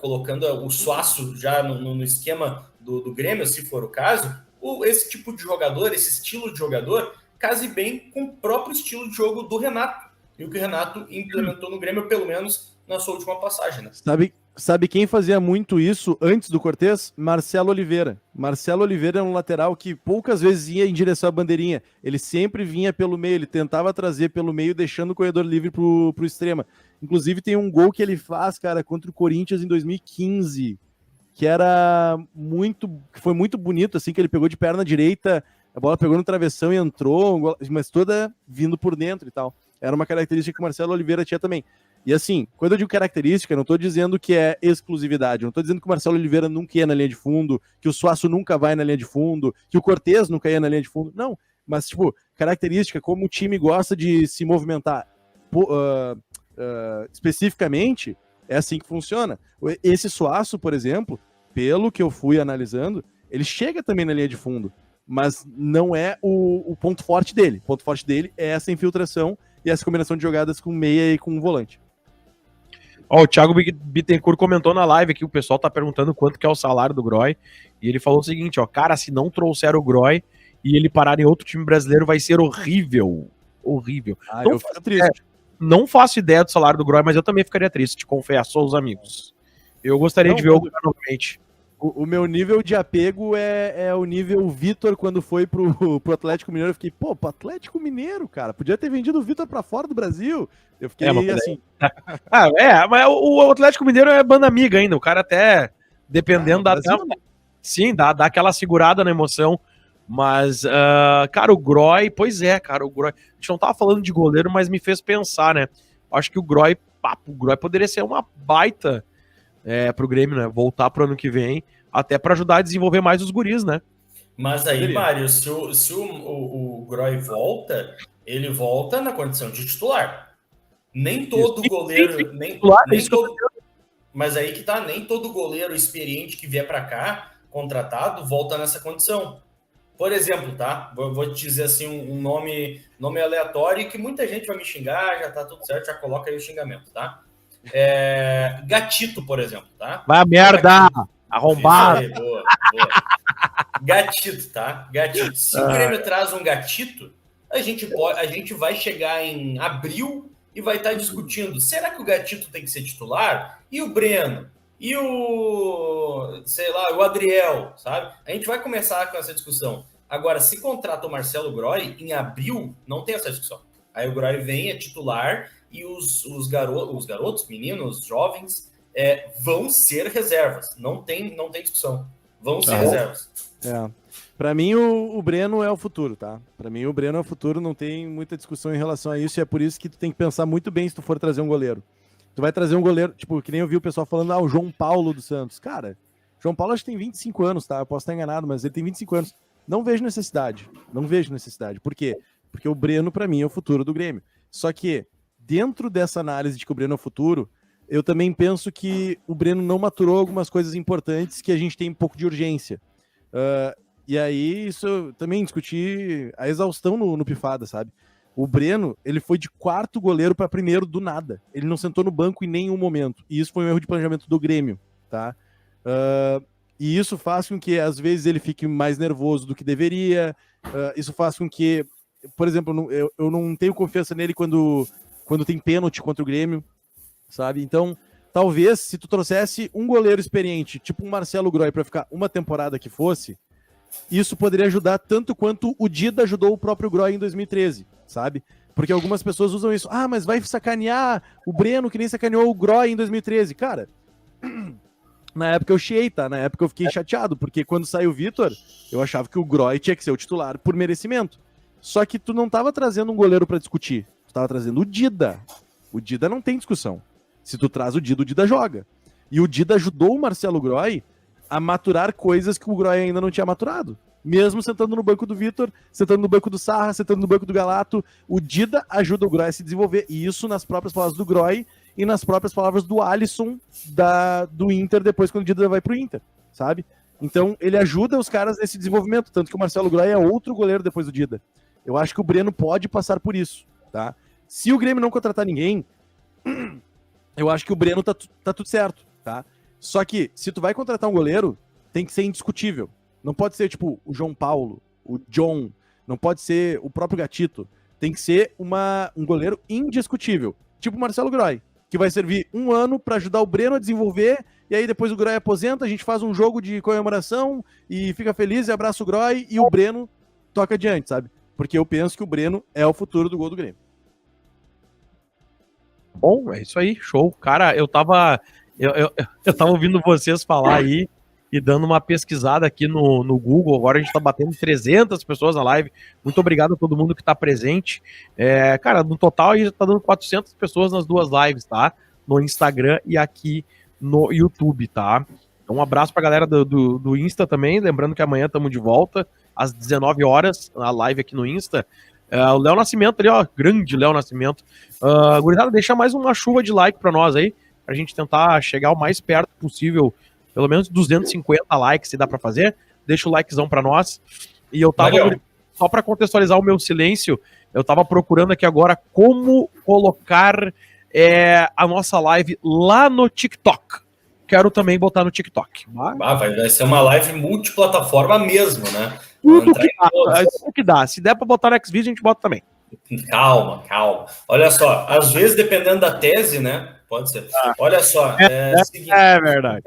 colocando o Suaço já no esquema do Grêmio, se for o caso, esse tipo de jogador, esse estilo de jogador, case bem com o próprio estilo de jogo do Renato. e o que o Renato implementou no Grêmio, pelo menos na sua última passagem, né? Sabe quem fazia muito isso antes do Cortez? Marcelo Oliveira. Marcelo Oliveira é um lateral que poucas vezes ia em direção à bandeirinha. Ele sempre vinha pelo meio, ele tentava trazer pelo meio, deixando o corredor livre pro extrema. Inclusive tem um gol que ele faz, cara, contra o Corinthians em 2015, que foi muito bonito, assim, que ele pegou de perna direita, a bola pegou no travessão e entrou, mas toda vindo por dentro e tal. Era uma característica que o Marcelo Oliveira tinha também. E assim, quando eu digo característica, não estou dizendo que é exclusividade, não estou dizendo que o Marcelo Oliveira nunca ia na linha de fundo, que o Suaço nunca vai na linha de fundo, que o Cortez nunca ia na linha de fundo, não. Mas, tipo, característica, como o time gosta de se movimentar especificamente, é assim que funciona. Esse Suaço, por exemplo, pelo que eu fui analisando, ele chega também na linha de fundo, mas não é o ponto forte dele. O ponto forte dele é essa infiltração e essa combinação de jogadas com meia e com volante. Ó, o Thiago Bittencourt comentou na live que o pessoal tá perguntando quanto que é o salário do Groy, e ele falou o seguinte, ó, cara, se não trouxer o Groy e ele parar em outro time brasileiro, vai ser horrível. Horrível. Eu fico triste. Não faço ideia do salário do Groy, mas eu também ficaria triste, confesso aos amigos. Eu gostaria de ver o Groy novamente. O meu nível de apego é o nível Vitor quando foi pro Atlético Mineiro. Eu fiquei, pô, pro Atlético Mineiro, cara, podia ter vendido o Vitor pra fora do Brasil. Eu fiquei assim. Mas o Atlético Mineiro é banda amiga ainda. O cara até, dependendo da. Sim, dá aquela segurada na emoção. Mas, cara, o Groy, pois é, cara, o Groy. A gente não tava falando de goleiro, mas me fez pensar, né? Acho que o Groy poderia ser uma baita. Pro Grêmio, né? Voltar pro ano que vem, até para ajudar a desenvolver mais os guris, né? Mas aí, Mário, se o Groy volta, ele volta na condição de titular. Nem todo goleiro. Mas aí que tá, nem todo goleiro experiente que vier para cá, contratado, volta nessa condição. Por exemplo, tá? Vou te dizer assim um nome aleatório que muita gente vai me xingar, já tá tudo certo, já coloca aí o xingamento, tá? Gatito, por exemplo, tá? Vai a merda! Arrombado! Aí, boa. Gatito, tá? Gatito. Se o Grêmio traz um Gatito, a gente vai chegar em abril e vai estar discutindo, será que o Gatito tem que ser titular? E o Breno? E o Adriel, sabe? A gente vai começar com essa discussão. Agora, se contrata o Marcelo Groy, em abril, não tem essa discussão. Aí o Groy vem, é titular, e os garotos, meninos, jovens, vão ser reservas. Não tem discussão. Vão ser reservas. Para mim, o Breno é o futuro, tá? Para mim, o Breno é o futuro, não tem muita discussão em relação a isso, e é por isso que tu tem que pensar muito bem se tu for trazer um goleiro. Tu vai trazer um goleiro, tipo, que nem eu vi o pessoal falando, o João Paulo do Santos. Cara, João Paulo acho que tem 25 anos, tá? Eu posso estar enganado, mas ele tem 25 anos. Não vejo necessidade. Por quê? Porque o Breno, para mim, é o futuro do Grêmio. Só que, dentro dessa análise de que o Breno é o futuro, eu também penso que o Breno não maturou algumas coisas importantes que a gente tem um pouco de urgência. E aí, isso eu também discuti a exaustão no Pifada, sabe? O Breno, ele foi de quarto goleiro para primeiro do nada. Ele não sentou no banco em nenhum momento. E isso foi um erro de planejamento do Grêmio, tá? E isso faz com que, às vezes, ele fique mais nervoso do que deveria. Isso faz com que, por exemplo, eu não tenho confiança nele quando tem pênalti contra o Grêmio, sabe? Então, talvez, se tu trouxesse um goleiro experiente, tipo um Marcelo Groy, para ficar uma temporada que fosse, isso poderia ajudar tanto quanto o Dida ajudou o próprio Groy em 2013, sabe? Porque algumas pessoas usam isso. Mas vai sacanear o Breno que nem sacaneou o Groy em 2013. Cara, na época eu chiei, tá? Na época eu fiquei chateado, porque quando saiu o Vitor, eu achava que o Groy tinha que ser o titular por merecimento. Só que tu não tava trazendo um goleiro pra discutir. Tu tava trazendo o Dida. O Dida não tem discussão. Se tu traz o Dida joga. E o Dida ajudou o Marcelo Groy a maturar coisas que o Groy ainda não tinha maturado. Mesmo sentando no banco do Vitor, sentando no banco do Sarra, sentando no banco do Galato, o Dida ajuda o Groy a se desenvolver. E isso nas próprias palavras do Groy e nas próprias palavras do Alisson do Inter, depois quando o Dida vai pro Inter, sabe? Então, ele ajuda os caras nesse desenvolvimento, tanto que o Marcelo Groy é outro goleiro depois do Dida. Eu acho que o Breno pode passar por isso, tá? Se o Grêmio não contratar ninguém, eu acho que o Breno tá tudo certo, tá? Só que, se tu vai contratar um goleiro, tem que ser indiscutível. Não pode ser, tipo, o João Paulo, o John, não pode ser o próprio Gatito. Tem que ser um goleiro indiscutível. Tipo o Marcelo Groy, que vai servir 1 ano para ajudar o Breno a desenvolver, e aí depois o Groy aposenta, a gente faz um jogo de comemoração e fica feliz e abraça o Groy e o Breno toca adiante, sabe? Porque eu penso que o Breno é o futuro do gol do Grêmio. Bom, é isso aí, show. Cara, eu tava ouvindo vocês falar aí e dando uma pesquisada aqui no Google. Agora a gente tá batendo 300 pessoas na live. Muito obrigado a todo mundo que tá presente. Cara, no total aí já tá dando 400 pessoas nas 2 lives, tá? No Instagram e aqui no YouTube, tá? Então um abraço pra galera do Insta também. Lembrando que amanhã estamos de volta às 19 horas, na live aqui no Insta. O Léo Nascimento ali, ó, grande Léo Nascimento. Gurizada, deixa mais uma chuva de like pra nós aí, pra gente tentar chegar o mais perto possível, pelo menos 250 likes, se dá pra fazer. Deixa o likezão pra nós. E eu tava, só pra contextualizar o meu silêncio, eu tava procurando aqui agora como colocar a nossa live lá no TikTok. Quero também botar no TikTok. Vai ser uma live multiplataforma mesmo, né? Tudo que dá. Se der pra botar no Xvideos, a gente bota também. Calma. Olha só, às vezes, dependendo da tese, né? Pode ser. Olha só. É verdade.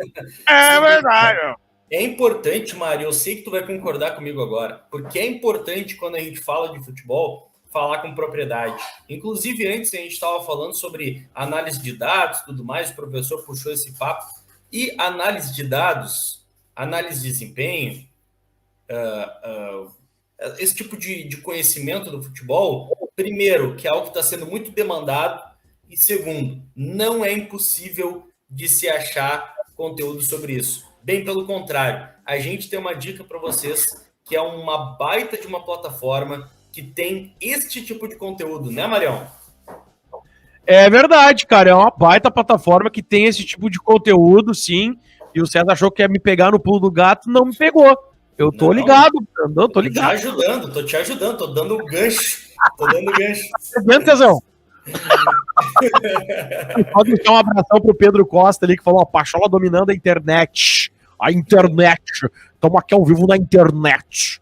É verdade. É importante, Mário, eu sei que tu vai concordar comigo agora, porque é importante quando a gente fala de futebol, falar com propriedade. Inclusive, antes a gente estava falando sobre análise de dados e tudo mais, o professor puxou esse papo. E análise de dados, análise de desempenho, esse tipo de conhecimento do futebol, primeiro, que é algo que está sendo muito demandado, e segundo, não é impossível de se achar conteúdo sobre isso. Bem pelo contrário, a gente tem uma dica para vocês, que é uma baita de uma plataforma que tem este tipo de conteúdo, né, Marião? É verdade, cara, é uma baita plataforma que tem esse tipo de conteúdo, sim, e o César achou que ia me pegar no pulo do gato, não me pegou. Eu tô ligado, Brandão, tô ligado. Tô te ajudando, tô dando gancho. Cezão. Pode deixar um abração pro Pedro Costa ali, que falou, Pachola dominando a internet. Estamos aqui ao vivo na internet.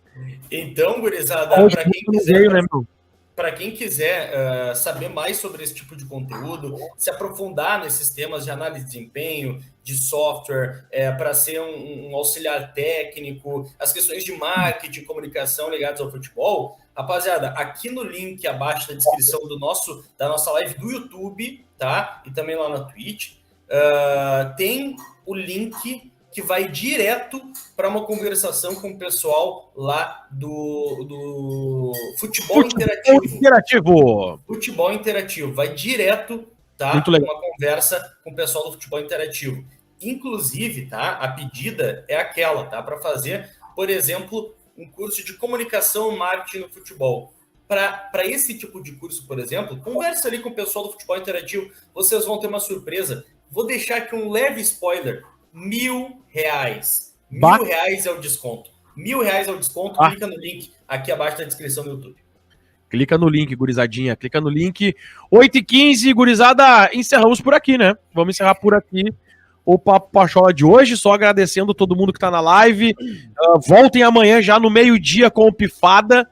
Então, gurizada, para quem quiser saber mais sobre esse tipo de conteúdo, se aprofundar nesses temas de análise de desempenho, de software, para ser um auxiliar técnico, as questões de marketing, comunicação ligadas ao futebol, rapaziada, aqui no link abaixo da descrição da nossa live do YouTube, tá? E também lá na Twitch, tem o link que vai direto para uma conversação com o pessoal lá do Futebol Interativo. Futebol Interativo. Vai direto, tá? Uma conversa com o pessoal do Futebol Interativo. Inclusive, tá? A pedida é aquela, tá? Para fazer, por exemplo, um curso de comunicação e marketing no futebol. Para esse tipo de curso, por exemplo, conversa ali com o pessoal do Futebol Interativo. Vocês vão ter uma surpresa. Vou deixar aqui um leve spoiler. R$1.000. R$1.000 é o desconto. R$1.000 é o desconto. Clica no link aqui abaixo da descrição do YouTube. Clica no link, gurizadinha. Clica no link. 8h15, gurizada. Encerramos por aqui, né? Vamos encerrar por aqui o Papo Pachola de hoje. Só agradecendo todo mundo que tá na live. Voltem amanhã já no meio-dia com o Pifada.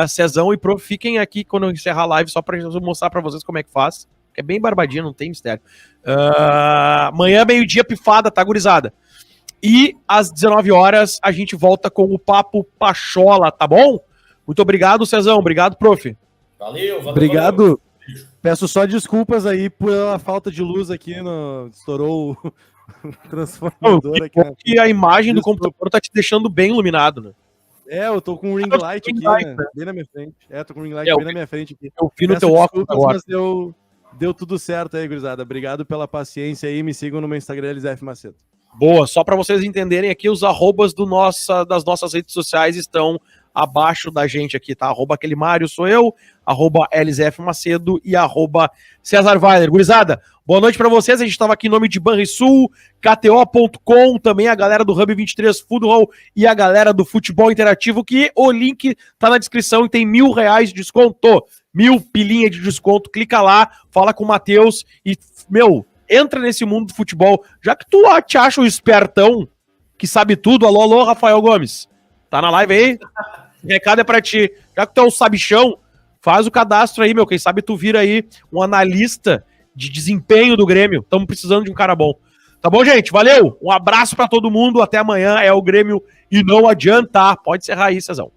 Cezão e Prof. Fiquem aqui quando eu encerrar a live só pra mostrar pra vocês como é que faz. É bem barbadinha, não tem mistério. Amanhã, meio-dia, Pifada, tá, gurizada? E às 19 horas a gente volta com o Papo Pachola, tá bom? Muito obrigado, Cezão. Obrigado, Prof. Valeu. Obrigado. Peço só desculpas aí pela falta de luz aqui. Estourou o transformador aqui. E a imagem do computador tá te deixando bem iluminado, né? Eu tô com um ring light aqui, né? Bem na minha frente. Tô com um ring light bem na minha frente aqui. Eu vi no teu óculos agora. Mas deu tudo certo aí, gurizada. Obrigado pela paciência aí. Me sigam no meu Instagram, Elisef Macedo. Boa, só para vocês entenderem aqui, os arrobas das nossas redes sociais estão abaixo da gente aqui, tá? Aquele Mário sou eu, @Elisef Macedo e @César Weiler. Gurizada, boa noite para vocês. A gente estava aqui em nome de Banrisul, KTO.com, também a galera do Hub 23 Football e a galera do Futebol Interativo, que o link tá na descrição e tem R$1.000 de desconto. 1.000 pilinha de desconto, clica lá, fala com o Matheus e, entra nesse mundo do futebol. Já que tu te acha um espertão que sabe tudo, alô, Rafael Gomes, tá na live aí? O recado é pra ti. Já que tu é um sabichão, Faz o cadastro aí, meu. Quem sabe tu vira aí um analista de desempenho do Grêmio. Estamos precisando de um cara bom. Tá bom, gente? Valeu. Um abraço pra todo mundo. Até amanhã. É o Grêmio e não adianta. Pode encerrar aí, Cezão.